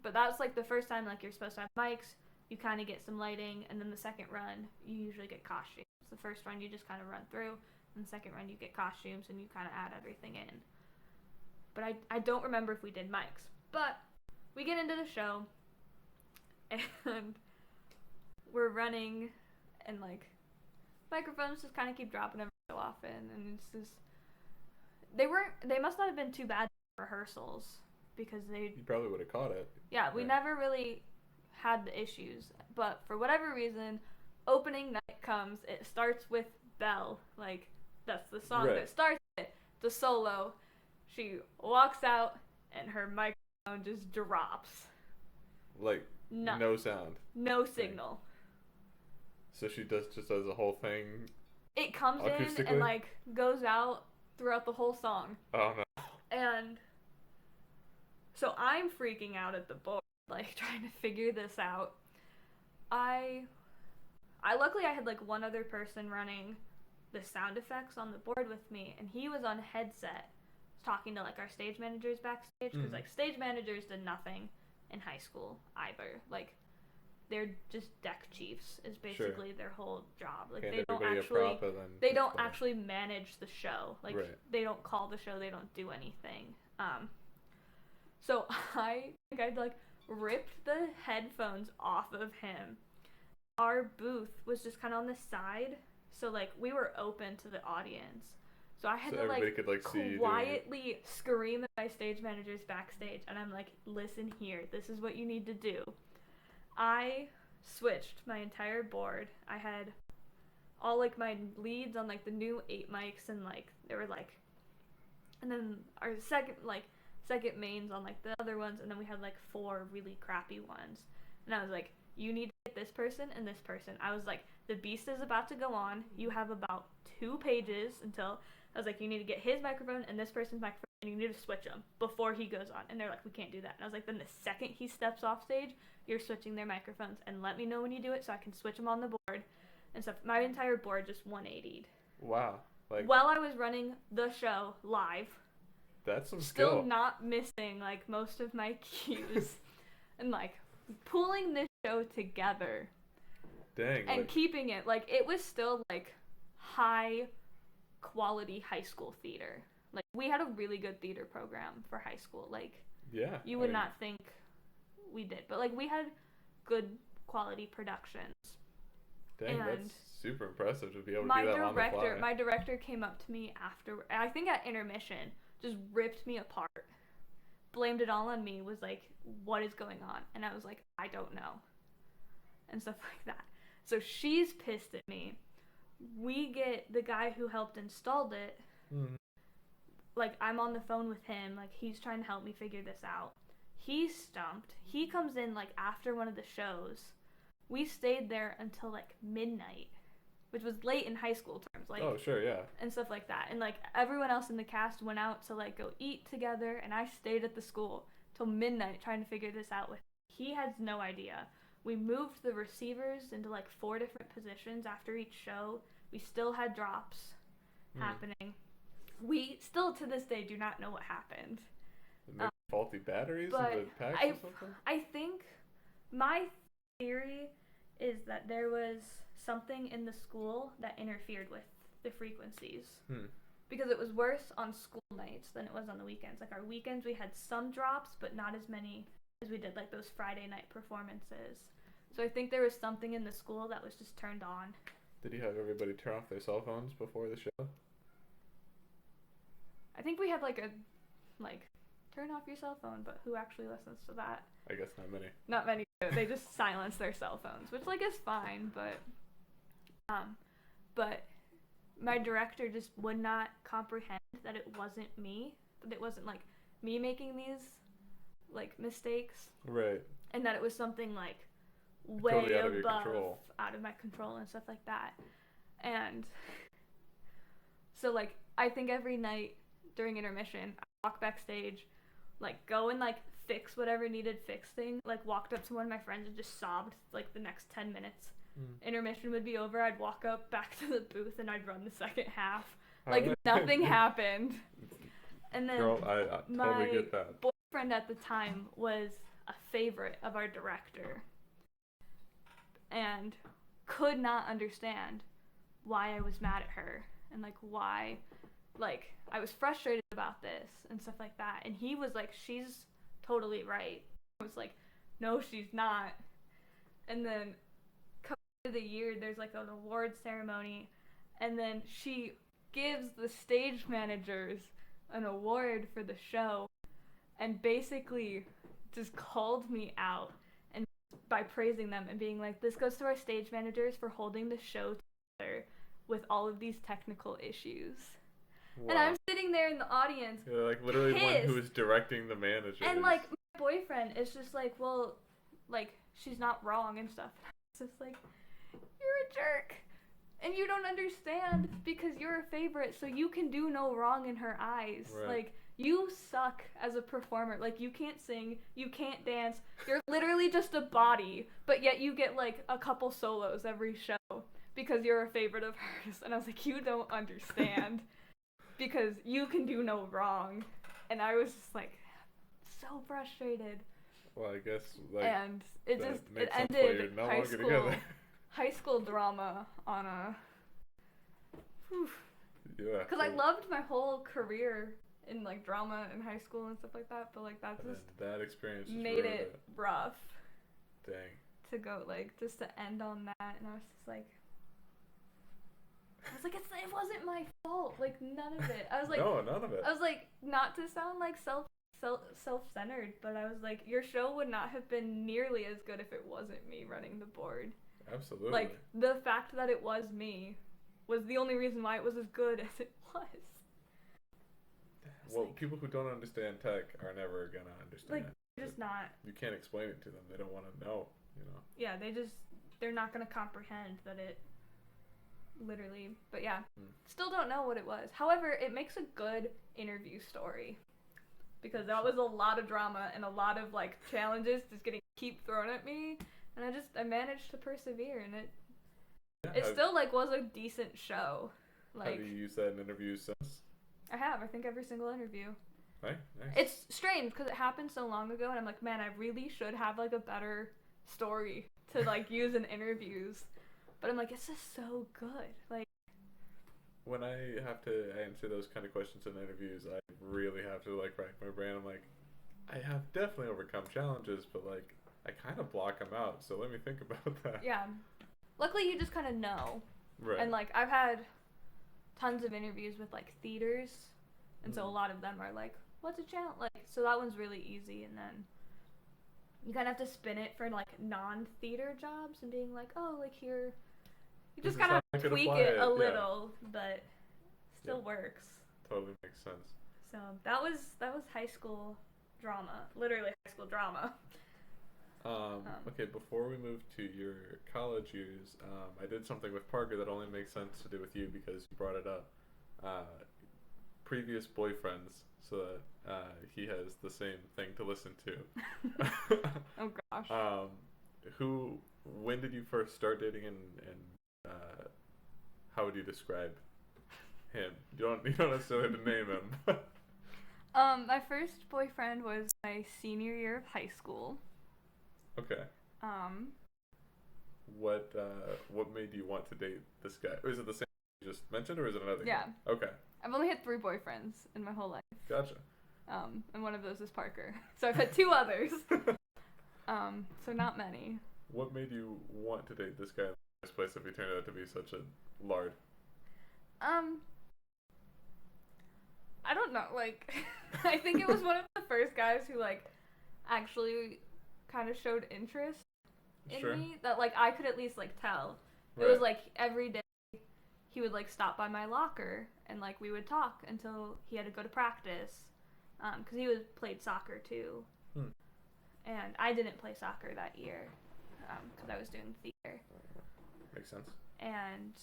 But that's like the first time like you're supposed to have mics, you kind of get some lighting, and then the second run you usually get costumes. The first run you just kind of run through, and the second run you get costumes and you kind of add everything in. But I don't remember if we did mics. But we get into the show, and we're running, and like microphones just kind of keep dropping every so often, and it's just they must not have been too bad rehearsals because you probably would have caught it. Yeah, we never really had the issues, but for whatever reason, opening night comes, it starts with Belle, like that's the song that starts it, the solo. She walks out and her microphone just drops. Like no sound. No signal. So she just does a whole thing. It comes in and like goes out throughout the whole song. Oh no. And so I'm freaking out at the board, like trying to figure this out. I luckily I had like one other person running the sound effects on the board with me, and he was on headset talking to like our stage managers backstage, because like stage managers did nothing in high school either. Like they're just deck chiefs is basically their whole job. Like they don't actually manage the show. Like they don't call the show, they don't do anything. So I think I'd like ripped the headphones off of him our booth was just kind of on the side, so like we were open to the audience. So I had to everybody could, like, see you quietly scream at my stage managers backstage, and I'm like, listen here, this is what you need to do. I switched my entire board. I had all like my leads on like the new 8 mics, and like they were like, and then our second mains on like the other ones, and then we had like 4 really crappy ones. And I was like, you need to get this person and this person. I was like, the beast is about to go on. You have about 2 pages until. I was like, you need to get his microphone and this person's microphone, and you need to switch them before he goes on. And they're like, we can't do that. And I was like, then the second he steps off stage, you're switching their microphones, and let me know when you do it so I can switch them on the board and stuff. My entire board just 180'd. Wow. Like, while I was running the show live. That's some still skill. Not missing like most of my cues and like pulling this show together. Dang. And keeping it like it was still like high quality high school theater. Like we had a really good theater program for high school. Like you would not think we did, but like we had good quality productions. Dang, that's super impressive to be able to do that on the fly. My director came up to me after, I think at intermission, just ripped me apart, blamed it all on me, was like, what is going on? And I was like, I don't know, and stuff like that. So she's pissed at me. We get the guy who helped installed it. Mm-hmm. Like, I'm on the phone with him. Like, he's trying to help me figure this out. He's stumped. He comes in, like, after one of the shows. We stayed there until, like, midnight, which was late in high school terms. Like, oh, sure, yeah. And stuff like that. And, like, everyone else in the cast went out to, like, go eat together, and I stayed at the school till midnight trying to figure this out with him. He has no idea. We moved the receivers into, like, 4 different positions after each show. We still had drops happening. We still, to this day, do not know what happened. Faulty batteries in the packs or something? I think my theory is that there was something in the school that interfered with the frequencies. Because it was worse on school nights than it was on the weekends. Like, our weekends, we had some drops, but not as many as we did, like, those Friday night performances. So I think there was something in the school that was just turned on. Did you have everybody turn off their cell phones before the show? I think we had, like, turn off your cell phone, but who actually listens to that? I guess not many. Not many do. They just silence their cell phones, which, like, is fine, but my director just would not comprehend that it wasn't me, that it wasn't, like, me making these, like, mistakes. Right. And that it was something, like, way totally out of above, your control. Out of my control and stuff like that. And so, like, I think every night during intermission, I walk backstage, like, go and, like, fix whatever needed fixing. Like, walked up to one of my friends and just sobbed, like, the next 10 minutes. Intermission would be over, I'd walk up back to the booth, and I'd run the second half. Like, nothing happened. And then Girl, I totally get that. My boyfriend at the time was a favorite of our director. And could not understand why I was mad at her. And, like, why, like, I was frustrated about this and stuff like that. And he was like, she's totally right. I was like, no, she's not. And then of the year, there's like an award ceremony, and then she gives the stage managers an award for the show, and basically just called me out and by praising them and being like, this goes to our stage managers for holding the show together with all of these technical issues. Wow. And I'm sitting there in the audience, you're like literally pissed. One who is directing the managers, and like my boyfriend is just like, well, like, she's not wrong and stuff. It's just like, you're a jerk, and you don't understand because you're a favorite, so you can do no wrong in her eyes. Right. Like, you suck as a performer. Like, you can't sing, you can't dance, you're literally just a body, but yet you get like a couple solos every show because you're a favorite of hers. And I was like, you don't understand because you can do no wrong. And I was just like so frustrated. Well, I guess like, and it ended high school drama on a. Yeah. Because I loved my whole career in like drama in high school and stuff like that, but like that just that experience made it rough. Dang. To go like just to end on that and I was just like, it wasn't my fault. Like, none of it. I was like, no, none of it. I was like, not to sound like self-centered, but I was like, your show would not have been nearly as good if it wasn't me running the board. Absolutely. Like, the fact that it was me was the only reason why it was as good as it was. Well, people who don't understand tech are never gonna understand. Like, just not. You can't explain it to them. They don't want to know, you know. Yeah, they're not gonna comprehend that it literally, but yeah. Still don't know what it was. However, it makes a good interview story. Because that was a lot of drama and a lot of, like, challenges just keep thrown at me. And I managed to persevere, and it still, like, was a decent show. Like, have you used that in interviews since? I have, I think, every single interview. Right, nice. It's strange, because it happened so long ago, and I'm like, man, I really should have, like, a better story to, like, use in interviews. But I'm like, it's just so good. Like, when I have to answer those kind of questions in interviews, I really have to, like, rack my brain. I'm like, I have definitely overcome challenges, but, like, I kind of block them out, so let me think about that. Yeah. Luckily, you just kind of know. Right. And, like, I've had tons of interviews with, like, theaters, and so a lot of them are like, what's a challenge? Like, so that one's really easy, and then you kind of have to spin it for, like, non-theater jobs and being like, oh, like, here, you just kind of tweak it a little, but still works. Totally makes sense. So that was high school drama, literally high school drama. Okay, before we move to your college years, I did something with Parker that only makes sense to do with you because you brought it up. Previous boyfriends, so that he has the same thing to listen to. Oh gosh. When did you first start dating, and how would you describe him? You don't necessarily have to name him. My first boyfriend was my senior year of high school. Okay. What made you want to date this guy? Is it the same you just mentioned, or is it another? Yeah. Guy? Okay. I've only had 3 boyfriends in my whole life. Gotcha. And one of those is Parker. So I've had 2 others. So not many. What made you want to date this guy in the first place if he turned out to be such a lard? I don't know, like, I think it was one of the first guys who, like, actually kind of showed interest in me, that, like, I could at least, like, tell. Right. It was, like, every day he would, like, stop by my locker, and, like, we would talk until he had to go to practice, because he played soccer, too. And I didn't play soccer that year, because I was doing theater. Makes sense. And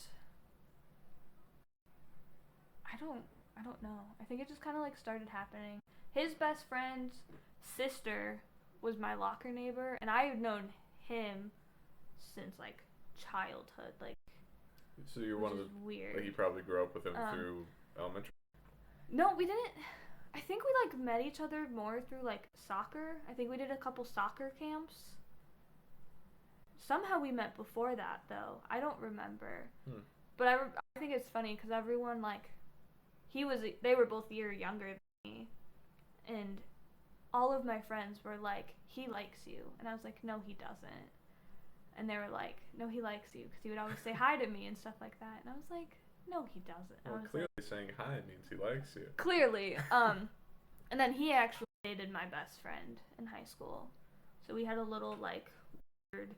I don't know. I think it just kind of, like, started happening. His best friend's sister was my locker neighbor, and I had known him since, like, childhood. Like, so you're one of the weird. Like, you probably grew up with him through elementary. No, we didn't. I think we, like, met each other more through, like, soccer. I think we did a couple soccer camps. Somehow we met before that, though. I don't remember. But I think it's funny because everyone, like, they were both a year younger than me, and all of my friends were like, he likes you, and I was like, no, he doesn't, and they were like, no, he likes you, because he would always say hi to me and stuff like that, and I was like, no, he doesn't. Well, clearly saying hi means he likes you. Clearly, and then he actually dated my best friend in high school, so we had a little, like, weird,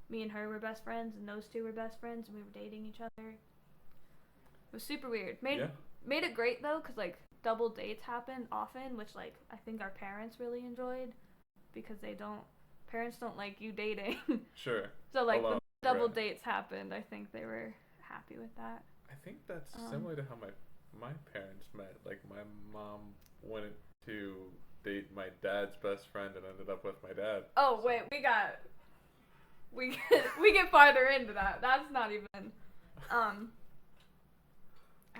me and her were best friends, and those 2 were best friends, and we were dating each other. It was super weird. Made it great, though, because, like, double dates happen often, which, like, I think our parents really enjoyed, because parents don't like you dating. Sure. So, like, when double dates happened, I think they were happy with that. I think that's similar to how my parents met. Like, my mom wanted to date my dad's best friend and ended up with my dad. Oh, wait, we get farther into that. That's not even,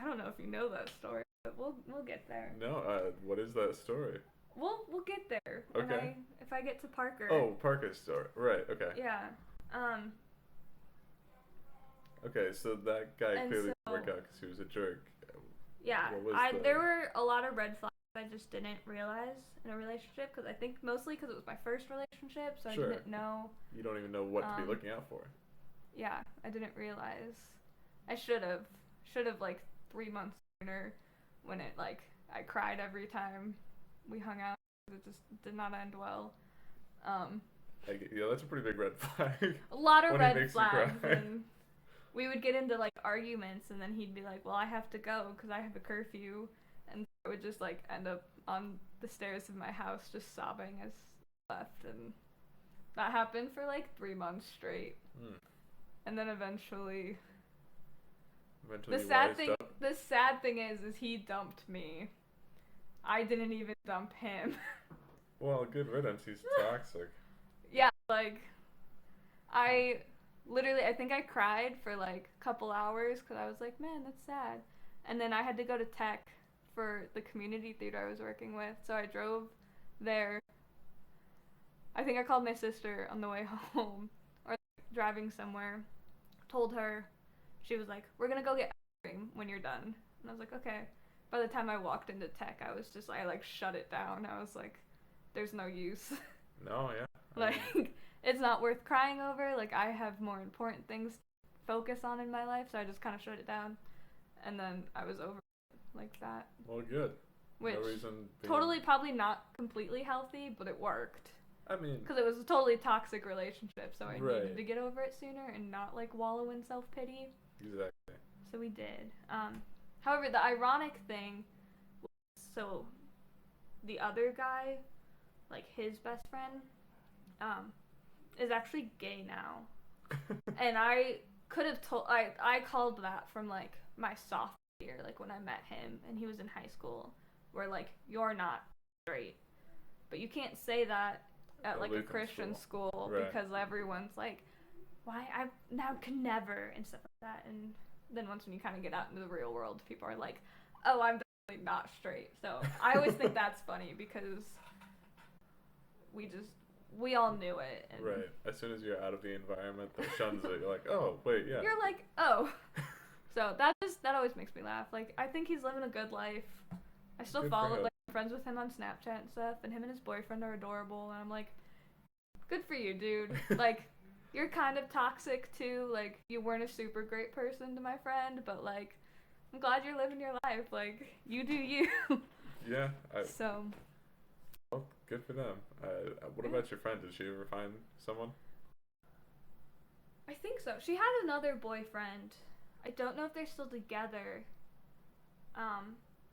I don't know if you know that story, but we'll get there. No, what is that story? We'll get there. Okay. If I get to Parker. Oh, Parker's story. Right. Okay. Yeah. Okay, so that guy clearly didn't work out because he was a jerk. Yeah. There were a lot of red flags I just didn't realize in a relationship, because I think mostly because it was my first relationship, so I didn't know. You don't even know what to be looking out for. Yeah, I didn't realize. I should have like 3 months sooner, when it like I cried every time we hung out. It just did not end well. Um, Yeah, that's a pretty big red flag. a lot of When he red makes you flags, cry. and we would get into like arguments, and then he'd be like, "Well, I have to go because I have a curfew," and I would just like end up on the stairs of my house just sobbing as I left, and that happened for like 3 months straight, and then eventually. Eventually you wised up. The sad thing is he dumped me. I didn't even dump him. Well, good riddance. He's toxic. Yeah, like I I think I cried for like a couple hours because I was like, man, that's sad. And then I had to go to tech for the community theater I was working with, so I drove there. I think I called my sister on the way home, or like, driving somewhere. Told her, she was like, "We're gonna go get ice cream when you're done." And I was like, "Okay." By the time I walked into tech, I like shut it down. I was like, "There's no use." No, yeah. Like, it's not worth crying over. Like, I have more important things to focus on in my life, so I just kind of shut it down. And then I was over it like that. Well, good. Which, no reason totally probably not completely healthy, but it worked. I mean, because it was a totally toxic relationship, so I right. needed to get over it sooner and not like wallow in self-pity. Exactly. So we did. However, the ironic thing was, so the other guy, like his best friend, is actually gay now. And I could have told, I called that from like my sophomore year, like when I met him and he was in high school, where like, you're not straight. But you can't say that at like a Christian school right. because everyone's like, why I now can never, and stuff like that. And then once when you kind of get out into the real world, people are like, oh, I'm definitely not straight. So I always think that's funny because we all knew it. And right. As soon as you're out of the environment that shuns it, you're like, oh, wait, yeah. You're like, oh. So that always makes me laugh. Like, I think he's living a good life. I still follow, like, I'm friends with him on Snapchat and stuff, and him and his boyfriend are adorable, and I'm like, good for you, dude. Like, you're kind of toxic, too. Like, you weren't a super great person to my friend, but, like, I'm glad you're living your life. Like, you do you. Yeah. So. Well, good for them. What about your friend? Did she ever find someone? I think so. She had another boyfriend. I don't know if they're still together.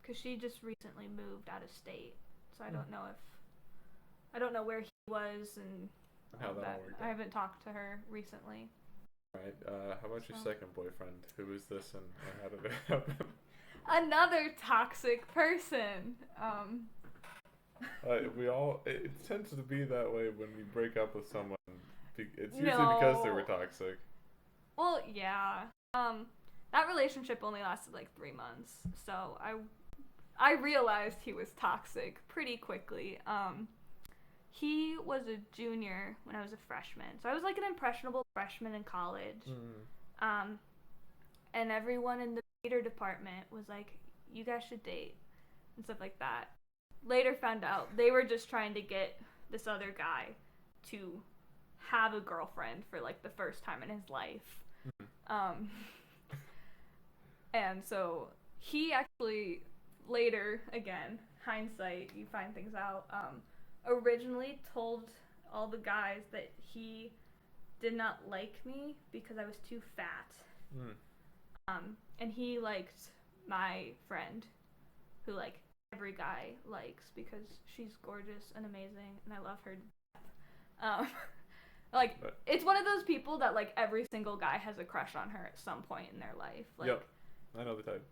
Because she just recently moved out of state. So I don't know where he was and how that all worked out. I haven't talked to her recently. Right. How about your second boyfriend? Who was this and how did it happen? Another toxic person. It tends to be that way when you break up with someone. It's usually No. because they were toxic. Well, yeah. That relationship only lasted like 3 months, so I realized he was toxic pretty quickly. He was a junior when I was a freshman, so I was like an impressionable freshman in college. Mm. And everyone in the theater department was like, you guys should date and stuff like that. Later found out they were just trying to get this other guy to have a girlfriend for like the first time in his life. Mm. And so he actually later, again, hindsight, you find things out, originally told all the guys that he did not like me because I was too fat. And he liked my friend, who like every guy likes because she's gorgeous and amazing and I love her to death. It's one of those people that like every single guy has a crush on her at some point in their life. Like, yep, I know the type.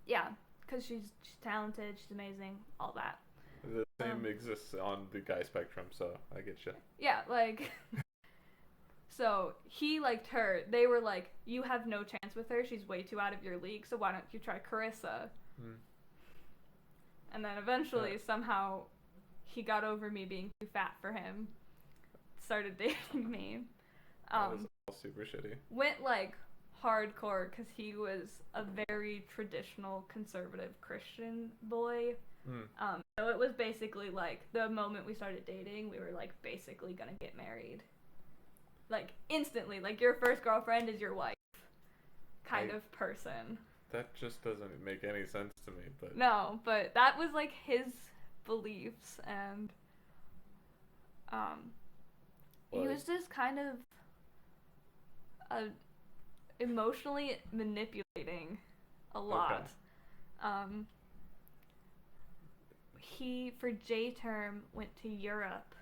Yeah, because she's talented, she's amazing, all that. The same exists on the guy spectrum, so I get you. Yeah, like, so he liked her. They were like, you have no chance with her, she's way too out of your league, so why don't you try Karissa? And then eventually, somehow, he got over me being too fat for him, started dating me. That was all super shitty. Went like hardcore because he was a very traditional conservative Christian boy. So it was basically like the moment we started dating, we were like basically gonna get married. like instantly, like your first girlfriend is your wife kind of person. That just doesn't make any sense to me, but No, but that was like his beliefs, and he was just kind of emotionally manipulating a lot. Okay. He, for J term, went to Europe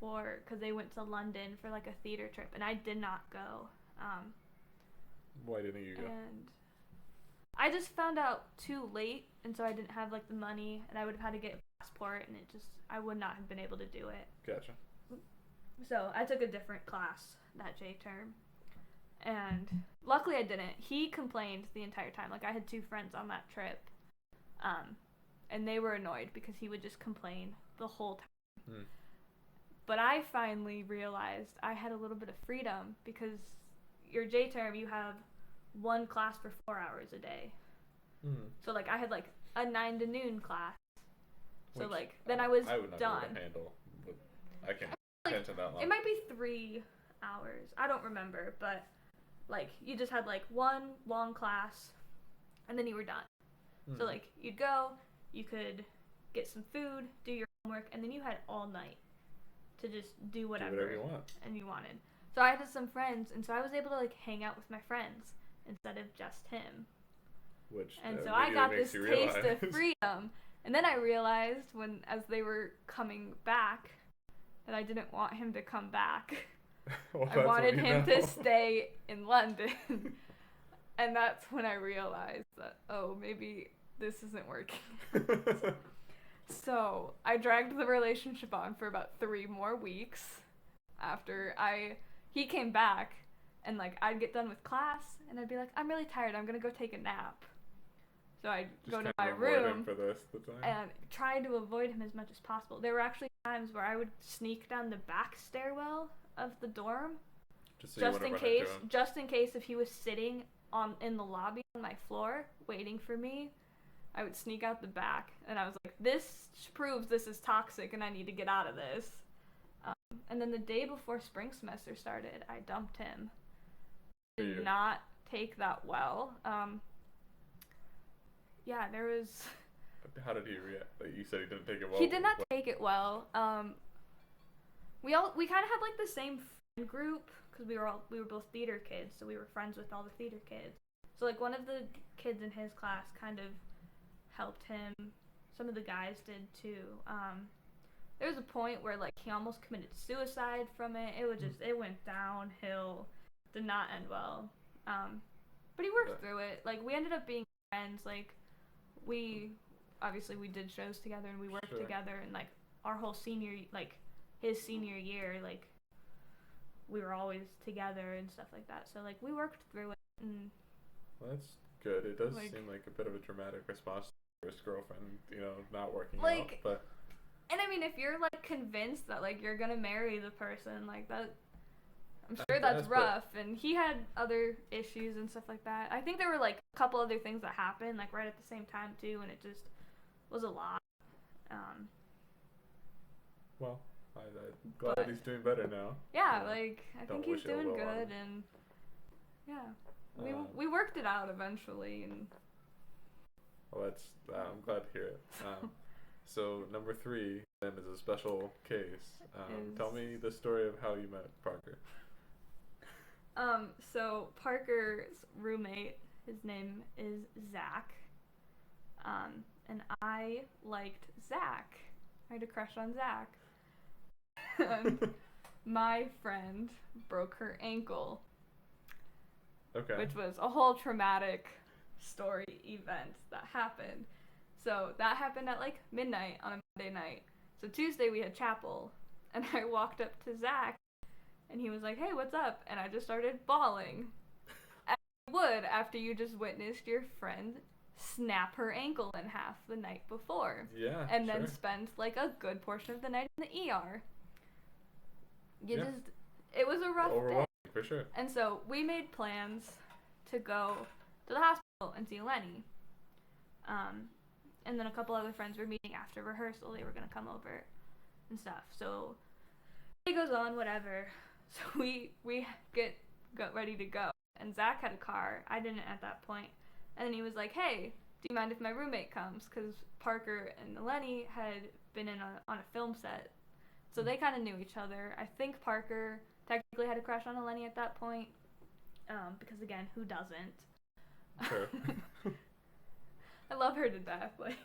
because they went to London for like a theater trip, and I did not go. Why didn't you go? And I just found out too late, and so I didn't have like the money, and I would have had to get a passport, and I would not have been able to do it. Gotcha. So I took a different class that J term, and luckily I didn't. He complained the entire time. Like I had 2 friends on that trip, and they were annoyed because he would just complain the whole time. But I finally realized I had a little bit of freedom because your J term, you have 1 class for 4 hours a day. So like I had like a 9 to noon class. So which, like then I was I would not done. Be able to handle. I can't attention that long. It might be 3 hours. I don't remember, but like you just had like 1 long class, and then you were done. So like you'd go, you could get some food, do your homework, and then you had all night to just do whatever you want. And you wanted. So I had some friends, and so I was able to like hang out with my friends instead of just him. And so I got this taste of freedom, and then I realized as they were coming back that I didn't want him to come back. Well, I wanted him to stay in London. And that's when I realized that, maybe this isn't working. So I dragged the relationship on for about 3 more weeks after he came back, and like I'd get done with class and I'd be like, I'm really tired, I'm gonna go take a nap. So I'd go to my room and try to avoid him as much as possible. There were actually times where I would sneak down the back stairwell of the dorm just in case if he was sitting in the lobby on my floor waiting for me. I would sneak out the back, and I was like, this proves this is toxic and I need to get out of this. And then the day before spring semester started, I dumped him. Did not take that well. Yeah, there was... How did he react? Like, you said he didn't take it well. He did not take it well. We kind of had like the same friend group because we were both theater kids, so we were friends with all the theater kids. So like one of the kids in his class kind of helped him. Some of the guys did too. There was a point where like he almost committed suicide from it. It went downhill. Did not end well. But he worked through it. Like we ended up being friends. Like we did shows together and we worked together, and like our whole his senior year, like we were always together and stuff like that. So like we worked through it. And well, that's good. It does seem like a bit of a dramatic response to his girlfriend, not working out. But and I mean, if you're like convinced that like you're gonna marry the person, like that, I'm sure that's rough. And he had other issues and stuff like that. I think there were like a couple other things that happened like right at the same time too, and it just was a lot. Well, I'm glad that he's doing better now. Yeah, like I think he's doing good, and yeah, we worked it out eventually, and. Well, I'm glad to hear it. So number 3 then is a special case. Tell me the story of how you met Parker. So Parker's roommate, his name is Zach, and I liked Zach. I had a crush on Zach. And my friend broke her ankle. Okay. Which was a whole traumatic story event that happened. So that happened at like midnight on a Monday night. So Tuesday we had chapel, and I walked up to Zach, and he was like, "Hey, what's up?" And I just started bawling. As you would after you just witnessed your friend snap her ankle in half the night before. Yeah. And then spend like a good portion of the night in the ER. It was a rough day. For sure. And so we made plans to go to the hospital and see Lenny. And then a couple other friends were meeting after rehearsal. They were going to come over and stuff. So it goes on, whatever. So we got ready to go, and Zach had a car. I didn't at that point. And then he was like, "Hey, do you mind if my roommate comes?" Because Parker and Eleni had been on a film set, so they kind of knew each other. I think Parker technically had a crush on Eleni at that point, because again, who doesn't? Sure. I love her to death. Like,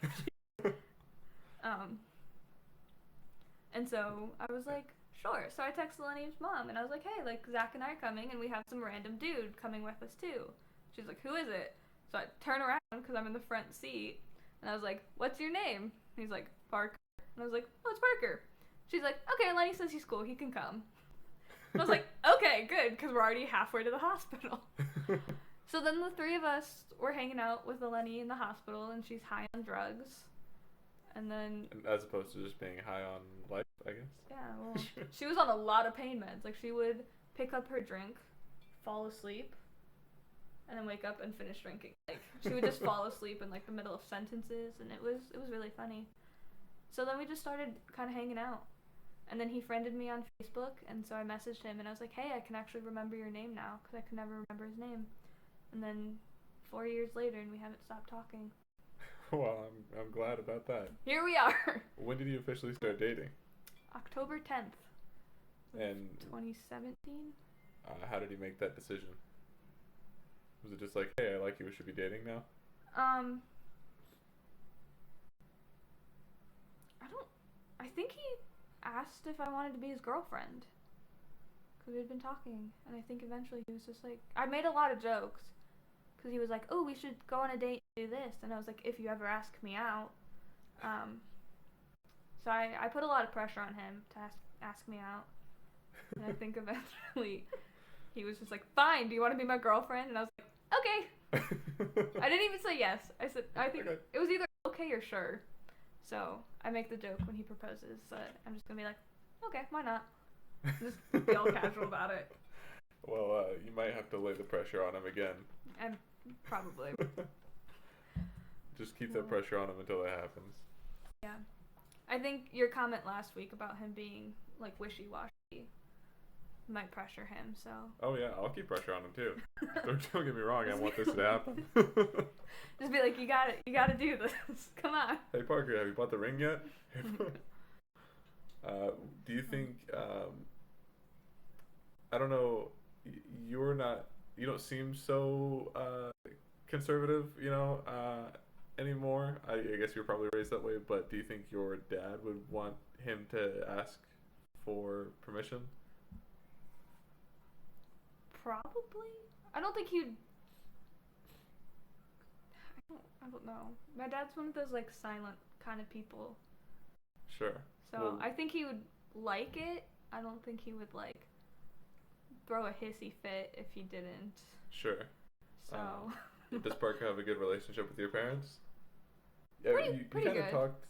and so I was like, sure. So I texted Eleni's mom, and I was like, hey, like Zach and I are coming, and we have some random dude coming with us too. She's like, who is it? So I turn around because I'm in the front seat, and I was like, what's your name? And he's like, Parker. And I was like, oh, it's Parker. She's like, okay, Eleni says he's cool. He can come. And I was like, okay, good, because we're already halfway to the hospital. So then the three of us were hanging out with Eleni in the hospital, and she's high on drugs. And then... As opposed to just being high on life, I guess? Yeah, well, she was on a lot of pain meds. Like, she would pick up her drink, fall asleep, and then wake up and finish drinking. Like, she would just fall asleep in, like, the middle of sentences, and it was really funny. So then we just started kind of hanging out. And then he friended me on Facebook, and so I messaged him, and I was like, hey, I can actually remember your name now, because I could never remember his name. And then 4 years later, and we haven't stopped talking. Well, I'm glad about that. Here we are. When did you officially start dating? October 10th. And 2017. How did you make that decision? Was it just like, hey, I like you, we should be dating now? I think he asked if I wanted to be his girlfriend. Because we had been talking, and I think eventually he was just like, I made a lot of jokes. Because he was like, oh, we should go on a date and do this. And I was like, if you ever ask me out. So I put a lot of pressure on him to ask me out. And I think eventually he was just like, fine, do you want to be my girlfriend? And I was like, okay. I didn't even say yes. I said, I think Okay. it was either okay or sure. So I make the joke when he proposes that I'm just going to be like, okay, why not? Just be all casual about it. Well, you might have to lay the pressure on him again. And probably. Just keep that pressure on him until that happens. Yeah. I think your comment last week about him being, like, wishy-washy might pressure him, so. Oh, yeah, I'll keep pressure on him, too. Don't get me wrong, I want this to happen. Just be like, you gotta do this. Come on. Hey, Parker, have you bought the ring yet? Do you think, I don't know, you don't seem so conservative, anymore. I guess you were probably raised that way, but do you think your dad would want him to ask for permission? Probably. I don't think he'd... I don't know. My dad's one of those, like, silent kind of people. Sure. So Well, I think he would like it. I don't think he would, like, throw a hissy fit if he didn't. sure. So... Does Parker have a good relationship with your parents? Yeah, Pretty you kind of good. talked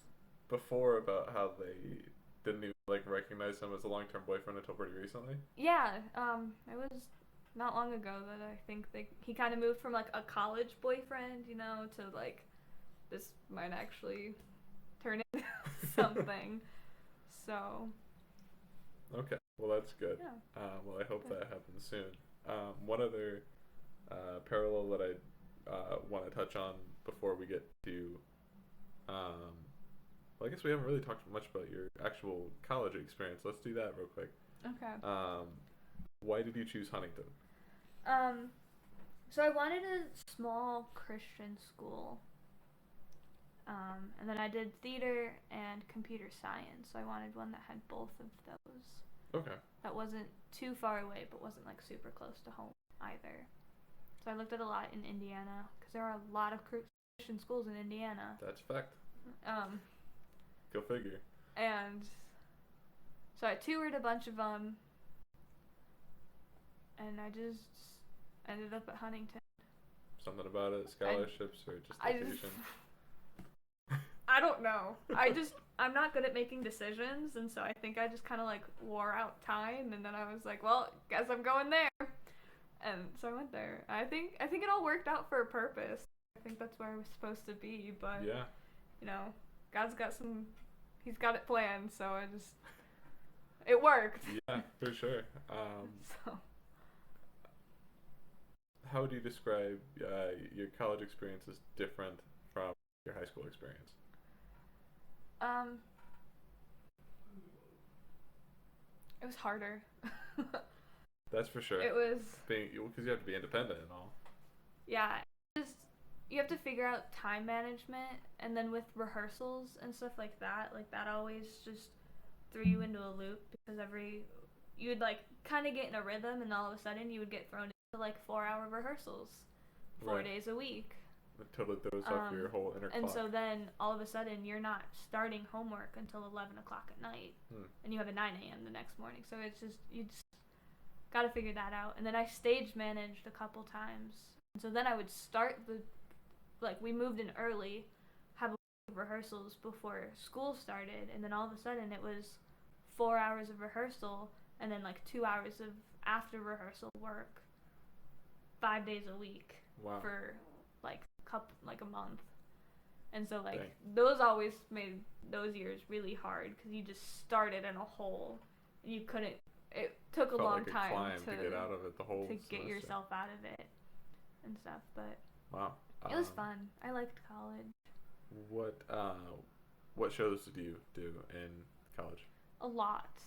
before about how they didn't even recognize him as a long-term boyfriend until pretty recently. Yeah, it was not long ago that I think he kind of moved from, like, a college boyfriend, to, like, this might actually turn into something. So. Okay, well that's good. Yeah. Well, I hope that happens soon. One other parallel that I want to touch on before we get to, well, I guess we haven't really talked much about your actual college experience. Let's do that real quick. Okay. Why did you choose Huntington? So I wanted a small Christian school. And then I did theater and computer science. So I wanted one that had both of those. Okay. That wasn't too far away, but wasn't, like, super close to home either. So I looked at a lot in Indiana, because there are a lot of Christian schools in Indiana. That's a fact. Go figure. And so I toured a bunch of them, and I just ended up at Huntington. Something about it, scholarships or just location? I don't know. I'm not good at making decisions, and so I think I just kind of, like, wore out time, and then I was like, well, guess I'm going there. And so I went there. I think it all worked out for a purpose. I think that's where I was supposed to be, but, Yeah. God's got he's got it planned, so I just It worked. Yeah, for sure. So, How would you describe your college experience as different from your high school experience? um, it was harder. That's for sure. It was, Being because you have to be independent and all. yeah, just you have to figure out time management, and then with rehearsals and stuff like that always just threw you into a loop because you would like kind of get in a rhythm, and all of a sudden you would get thrown into like 4 hour rehearsals, four Right. days a week. It totally throws off your whole inner And clock. so then all of a sudden you're not starting homework until 11 o'clock at night, and you have a 9 a.m. the next morning. So it's just you just got to figure that out. And then I stage managed a couple times, and so then I would start we moved in early, have rehearsals before school started, and then all of a sudden it was 4 hours of rehearsal and then like 2 hours of after rehearsal work, 5 days a week. Wow. For like a month. And so like Dang. those always made those years really hard because you just started in a hole and you couldn't. It took a Felt long like a time climb to get out of it the whole to get semester. yourself out of it and stuff. But Wow. it was fun. I liked college What shows did you do in college? a lot.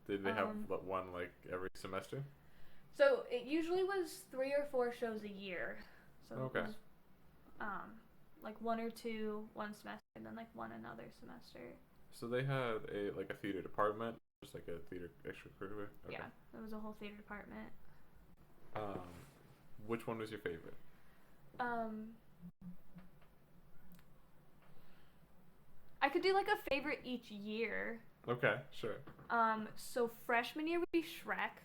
Did they have one like every semester? So it usually was 3 or 4 shows a year. So Okay. it was like 1 or 2 one semester and then like one another semester. So they had a theater department, just like a theater extracurricular. Okay. Yeah, there was a whole theater department. Which one was your favorite? I could do like a favorite each year. Okay, sure. So freshman year would be Shrek.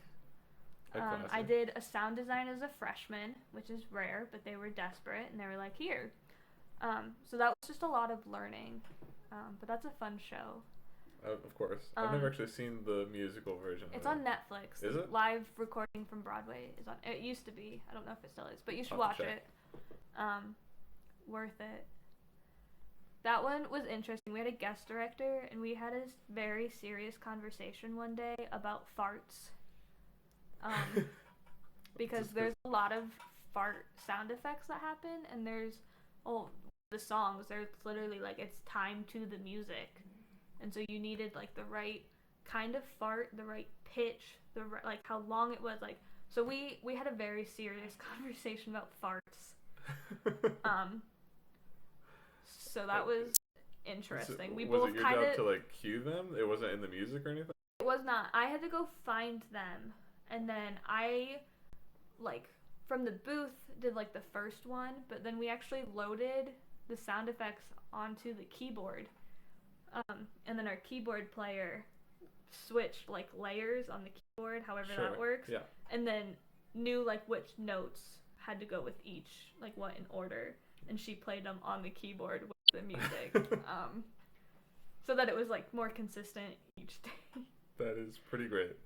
I did a sound design as a freshman, which is rare, but they were desperate and they were like, here. So that was just a lot of learning. But that's a fun show. Of course. I've never actually seen the musical version. It's on Netflix. Is it? Live recording from Broadway is on. It used to be. I don't know if it still is, but you should I'll have watch to it. Worth it. That one was interesting. We had a guest director, and we had a very serious conversation one day about farts. Because there's a lot of fart sound effects that happen, and there's the songs. There's literally like it's timed to the music, and so you needed like the right kind of fart, the right pitch, like how long it was. Like so, we had a very serious conversation about farts. So that was interesting. We was both it your kind job of to like cue them? It wasn't in the music or anything? It was not. I had to go find them, and then I from the booth did like the first one, but then we actually loaded the sound effects onto the keyboard, and then our keyboard player switched like layers on the keyboard, however that works, yeah. and then knew like which notes had to go with each, like what in order, and she played them on the keyboard with the music, so that it was like more consistent each day. That is pretty great.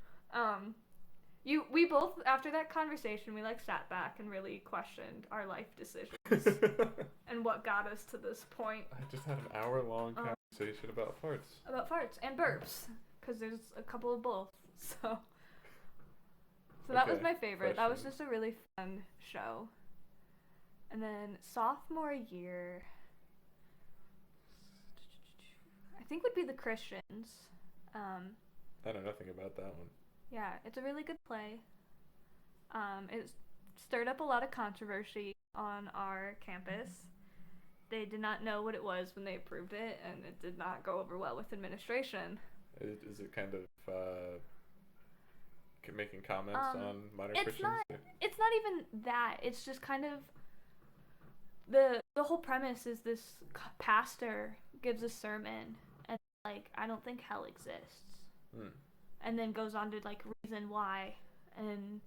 We both, after that conversation, we like sat back and really questioned our life decisions and what got us to this point. I just had an hour-long conversation about farts. About farts and burps, because there's a couple of both. So that was my favorite. That was just a really fun show. And then sophomore year, I think would be The Christians. I know nothing about that one. Yeah, it's a really good play. It stirred up a lot of controversy on our campus. They did not know what it was when they approved it, and it did not go over well with administration. Is it kind of making comments on modern Christians? It's not even that. It's just kind of the whole premise is this pastor gives a sermon, and like, I don't think hell exists. And then goes on to like reason why, and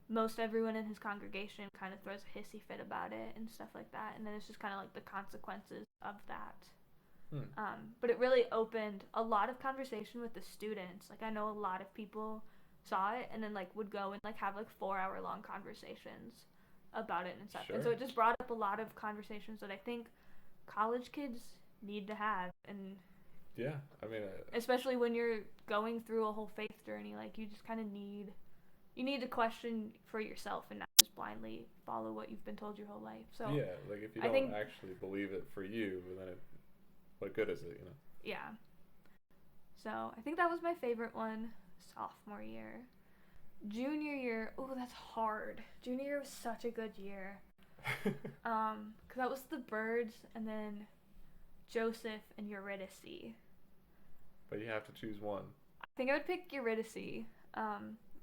most everyone in his congregation kind of throws a hissy fit about it and stuff like that, and then it's just kind of like the consequences of that. But it really opened a lot of conversation with the students. Like, I know a lot of people saw it and then like would go and like have like 4-hour long conversations about it and stuff. Sure. And so it just brought up a lot of conversations that I think college kids need to have. And Yeah, I mean, Especially when you're going through a whole faith journey, like you just kind of need to question for yourself and not just blindly follow what you've been told your whole life. So yeah, like if you I don't think, actually believe it for you, then what good is it, you know? yeah. So I think that was my favorite one sophomore year. Junior year, oh, that's hard. Junior year was such a good year. 'Cause that was the Birds and then Joseph and Eurydice. But you have to choose one. I think I would pick Eurydice,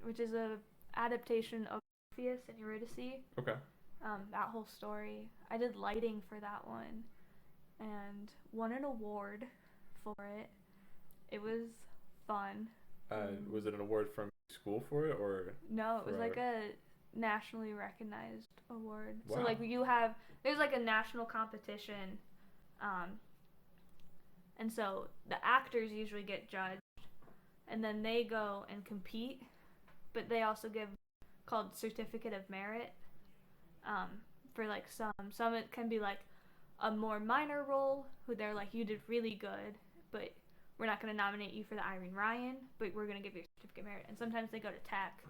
which is a adaptation of Orpheus and Eurydice. Okay. That whole story. I did lighting for that one, and won an award for it. It was fun. Was it an award from school for it, or? No, it was like a nationally recognized award. Wow. So like there's like a national competition, and so the actors usually get judged, and then they go and compete, but they also give called certificate of merit, for like some it can be like a more minor role who they're like, you did really good, but we're not going to nominate you for the Irene Ryan, but we're going to give you a certificate of merit. And sometimes they go to tech,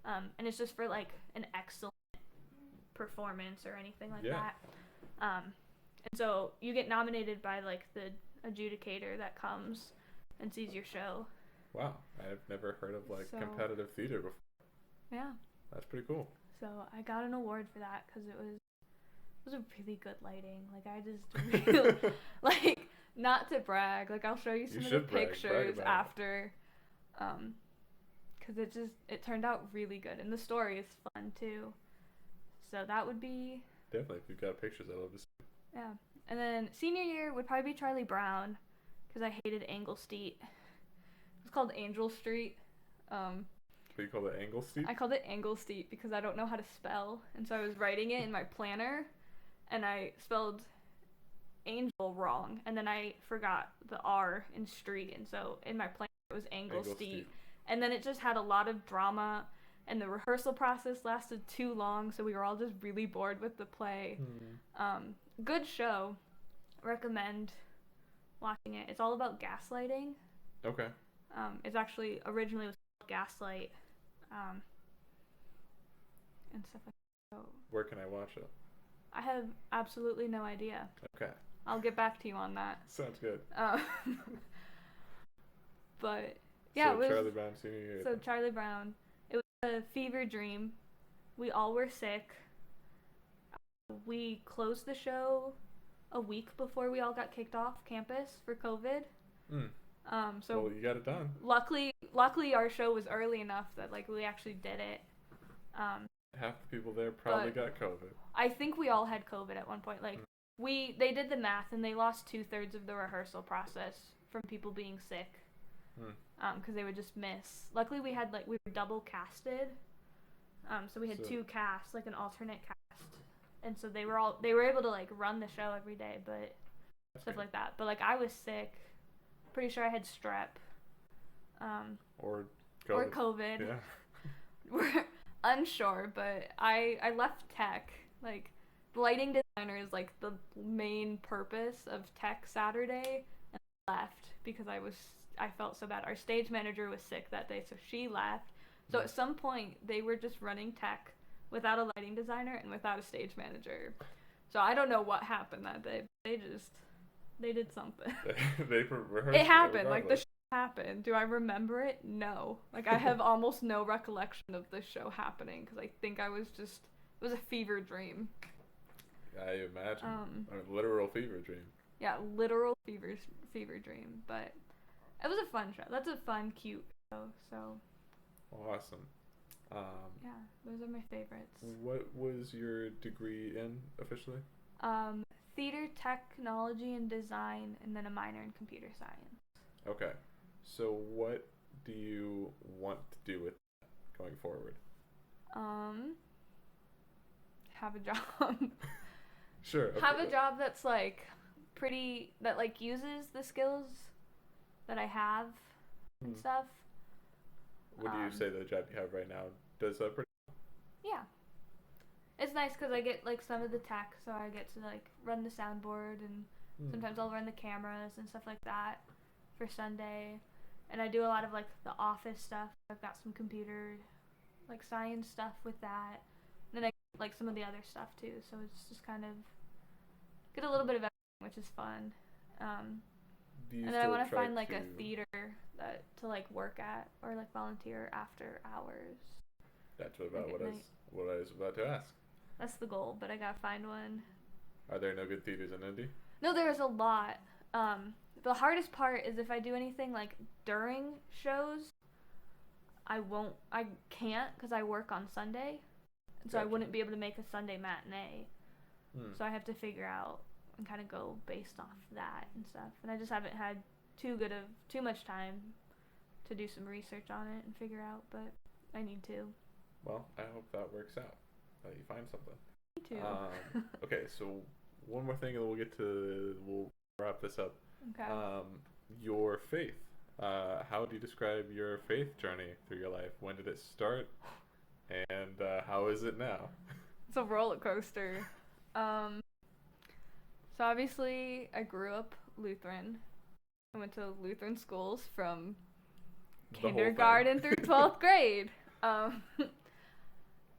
and it's just for like an excellent performance or anything like that. And so you get nominated by like the adjudicator that comes and sees your show. Wow, I've never heard of like competitive theater before. Yeah. That's pretty cool. So I got an award for that because it was a really good lighting. Like I just really, like, not to brag, like I'll show you some of the pictures after, because it turned out really good, and the story is fun too. So that would be definitely, if you've got pictures, I love to see. Yeah, and then senior year would probably be Charlie Brown, because I hated Anglesteet. It's called Angel Street. But you call it Anglesteet? I called it Anglesteet because I don't know how to spell, and so I was writing it in my planner, and I spelled angel wrong, and then I forgot the R in street, and so in my planner it was Anglesteet. And then it just had a lot of drama, and the rehearsal process lasted too long, so we were all just really bored with the play. Good show. Recommend watching it. It's all about gaslighting. Okay. It's actually originally was called Gaslight, and stuff like that. So where can I watch it? I have absolutely no idea. Okay. I'll get back to you on that. Sounds good. But yeah, so it was Charlie Brown senior year. So Charlie Brown, it was a fever dream. We all were sick. We closed the show a week before we all got kicked off campus for COVID. So well, you got it done. Luckily our show was early enough that like we actually did it. Half the people there probably got COVID. I think we all had COVID at one point. Like they did the math and they lost 2/3 of the rehearsal process from people being sick. Because they would just miss. Luckily we were double casted. So we had two casts, like an alternate cast. And so they were able to like run the show every day, but stuff like that. But like I was sick. Pretty sure I had strep. Or COVID. Yeah. We're unsure, but I left tech. Like the lighting designer is like the main purpose of Tech Saturday, and I left because I felt so bad. Our stage manager was sick that day, so she left. So at some point they were just running tech without a lighting designer and without a stage manager. So I don't know what happened that day. They did something. They rehearsed. It happened. Like the show happened. Do I remember it? No. Like I have almost no recollection of the show happening because I think it was a fever dream. I imagine. A literal fever dream. Yeah, literal fever dream. But it was a fun show. That's a fun, cute show. So. Awesome. Yeah, those are my favorites. What was your degree in officially? Theater, technology, and design, and then a minor in computer science. Okay. So what do you want to do with that going forward? Have a job. Sure. Okay. Have a job that's like that like uses the skills that I have and stuff. What do you say the job you have right now does that pretty well? Yeah. It's nice because I get like some of the tech, so I get to like run the soundboard, and sometimes I'll run the cameras and stuff like that. for Sunday, and I do a lot of like the office stuff. I've got some computer like science stuff with that. And then I like some of the other stuff too. So it's just kind of get a little bit of everything, which is fun. And then I want to find like a theater that to like work at or like volunteer after hours. That's about what I was about to ask. That's the goal, but I gotta find one. Are there no good theaters in Indy? No, there's a lot. The hardest part is if I do anything like during shows, I can't because I work on Sunday, and so I wouldn't be able to make a Sunday matinee. So I have to figure out and kind of go based off that and stuff. And I just haven't had too much time to do some research on it and figure out, but I need to. Well, I hope that works out. That you find something. Me too. Okay, so one more thing, and we'll wrap this up. Okay. Your faith. How do you describe your faith journey through your life? When did it start, and how is it now? It's a roller coaster. So obviously I grew up Lutheran. I went to Lutheran schools from kindergarten through 12th grade.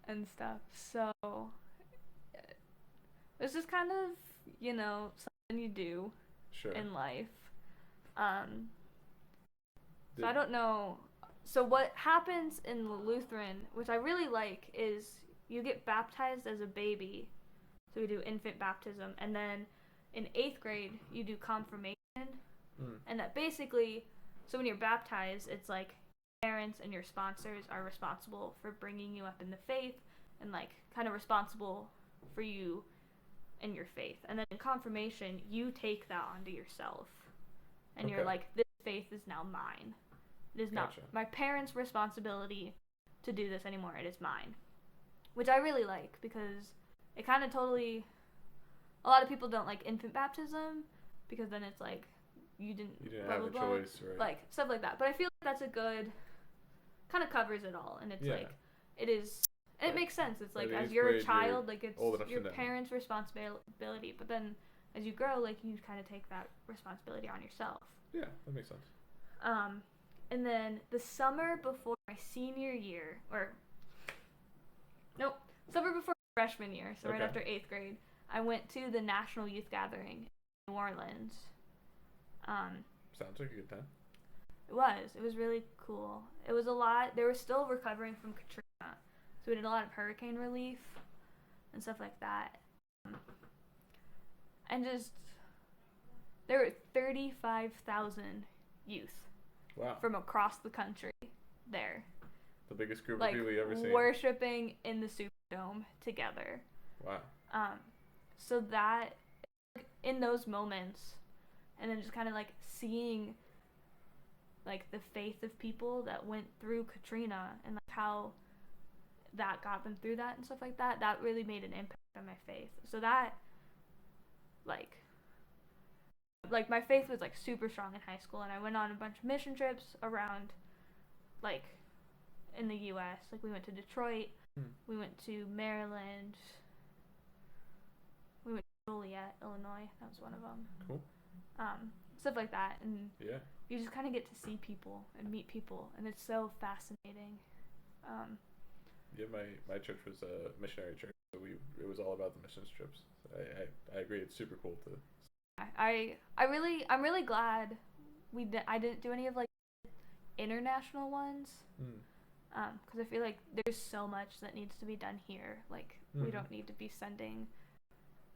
And stuff. So it's just kind of, something you do in life. So I don't know. So what happens in the Lutheran, which I really like, is you get baptized as a baby. So we do infant baptism. And then in 8th grade, you do confirmation. And that basically, so when you're baptized, it's like parents and your sponsors are responsible for bringing you up in the faith and like kind of responsible for you and your faith. And then in confirmation, you take that onto yourself. And you're like, this faith is now mine. It is not my parents' responsibility to do this anymore. It is mine. Which I really like because it kind of totally... A lot of people don't like infant baptism because then it's like, you didn't have a choice, right? Like, stuff like that. But I feel like that's a good... Kind of covers it all. And it's like, it is... And it makes sense. It's like, as you're a child, like, it's your parents' responsibility. But then, as you grow, like, you kind of take that responsibility on yourself. Yeah, that makes sense. And then the summer before my senior year, summer before freshman year, so right after 8th grade, I went to the National Youth Gathering in New Orleans. Sounds like a good time. It was really cool. It was a lot. They were still recovering from Katrina, so we did a lot of hurricane relief and stuff like that. And just, there were 35,000 youth. Wow. From across the country there. The biggest group of people you ever seen. Worshiping in the Superdome together. Wow. So that, in those moments, and then just kind of like seeing like the faith of people that went through Katrina and like how that got them through that and stuff like that, that really made an impact on my faith. So that, like my faith was like super strong in high school, and I went on a bunch of mission trips around, like, in the U.S. Like, we went to Detroit, we went to Maryland, we went to Joliet, Illinois. That was one of them. Cool. Stuff like that, and you just kind of get to see people and meet people, and it's so fascinating. My church was a missionary church, so it was all about the missions trips. So I agree, it's super cool to. I'm really glad I didn't do any of like international ones, because I feel like there's so much that needs to be done here. Like we don't need to be sending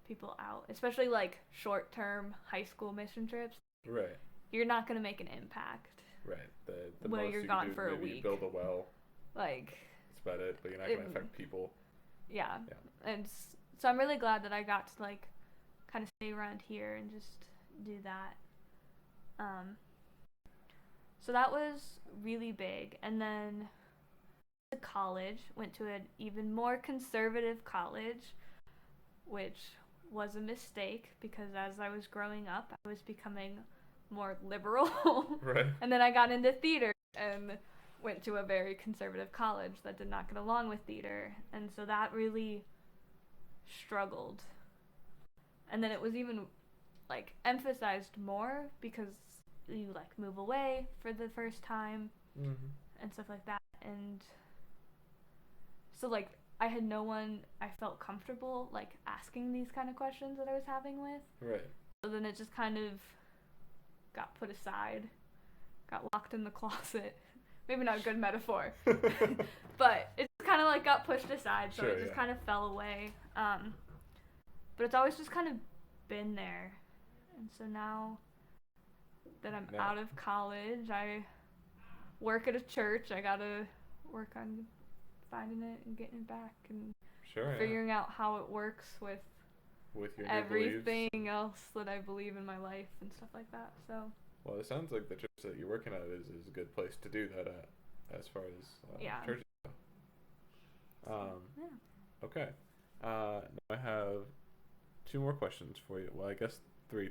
people out, especially like short-term high school mission trips. Right. You're not gonna make an impact. Right. The when most you're you gone do for a maybe week. Build a well. Like. That's about it. But you're not gonna affect people. Yeah. And so I'm really glad that I got to like kind of stay around here and just do that. So that was really big. And then to college, went to an even more conservative college, which was a mistake because as I was growing up, I was becoming more liberal. Right. And then I got into theater and went to a very conservative college that did not get along with theater. And so that really struggled. And then it was even like emphasized more because you like move away for the first time Mm-hmm. and stuff like that. And so like I had no one I felt comfortable like asking these kind of questions that I was having with. Right. So then it just kind of got put aside, got locked in the closet. Maybe not a good metaphor, but it kind of like got pushed aside, so Sure, it just kind of fell away. But it's always just kind of been there, and so now that I'm out of college, I work at a church. I gotta work on finding it and getting it back and figuring out how it works with your everything beliefs. else that I believe in my life and stuff like that. So. Well, it sounds like the church that you're working at is a good place to do that at, as far as churches go. Yeah. Okay. Now I have two more questions for you. Well, I guess three.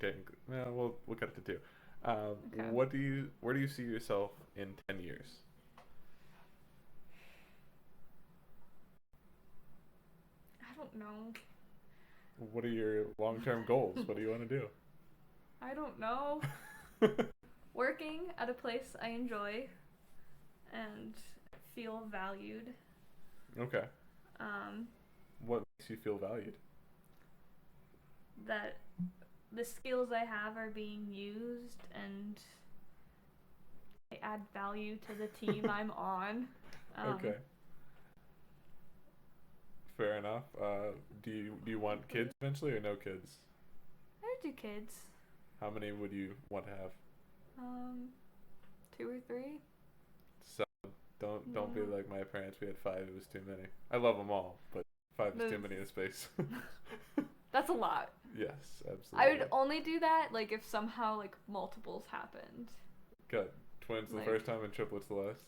We'll cut it to two. Okay. Where do you see yourself in 10 years? I don't know. What are your long-term goals? What do you want to do? I don't know. Working at a place I enjoy and feel valued. Okay. What makes you feel valued? That the skills I have are being used and I add value to the team I'm on. Okay. Fair enough. Do you want kids eventually or no kids? I would do kids. How many would you want to have? 2 or 3. So don't be like my parents. We had 5. It was too many. I love them all, but 5 is too many in space. That's a lot. Yes, absolutely. I would only do that like if somehow like multiples happened. Good. Twins the first time and triplets the last.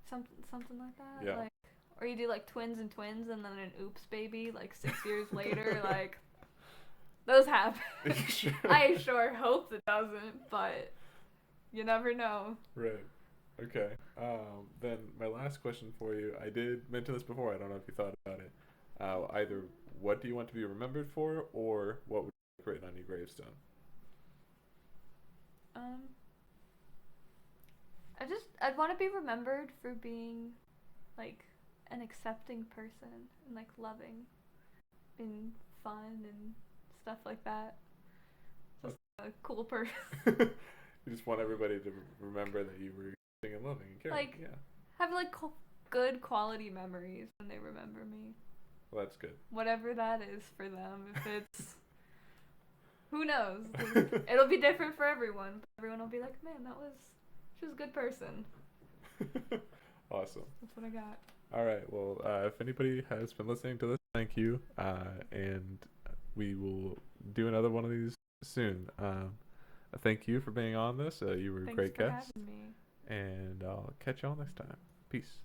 Something like that. Yeah. Like, or you do like twins and then an oops baby like 6 years later. Like those happen. Sure. I sure hope it doesn't, but you never know. Right. Okay. Then my last question for you. I did mention this before. I don't know if you thought about it. Either what do you want to be remembered for, or what would you like written on your gravestone? I'd want to be remembered for being like an accepting person and like loving and fun and stuff like that. Just a cool person. You just want everybody to remember that you were giving and loving and caring. Like, yeah. Have like good quality memories when they remember me. Well, that's good. Whatever that is for them. If it's who knows? It'll be different for everyone. But everyone will be like, man, she was a good person. Awesome. That's what I got. All right. Well, if anybody has been listening to this, thank you. And we will do another one of these soon. Thank you for being on this. You were a great guest. Thanks for having me. And I'll catch y'all next time. Peace.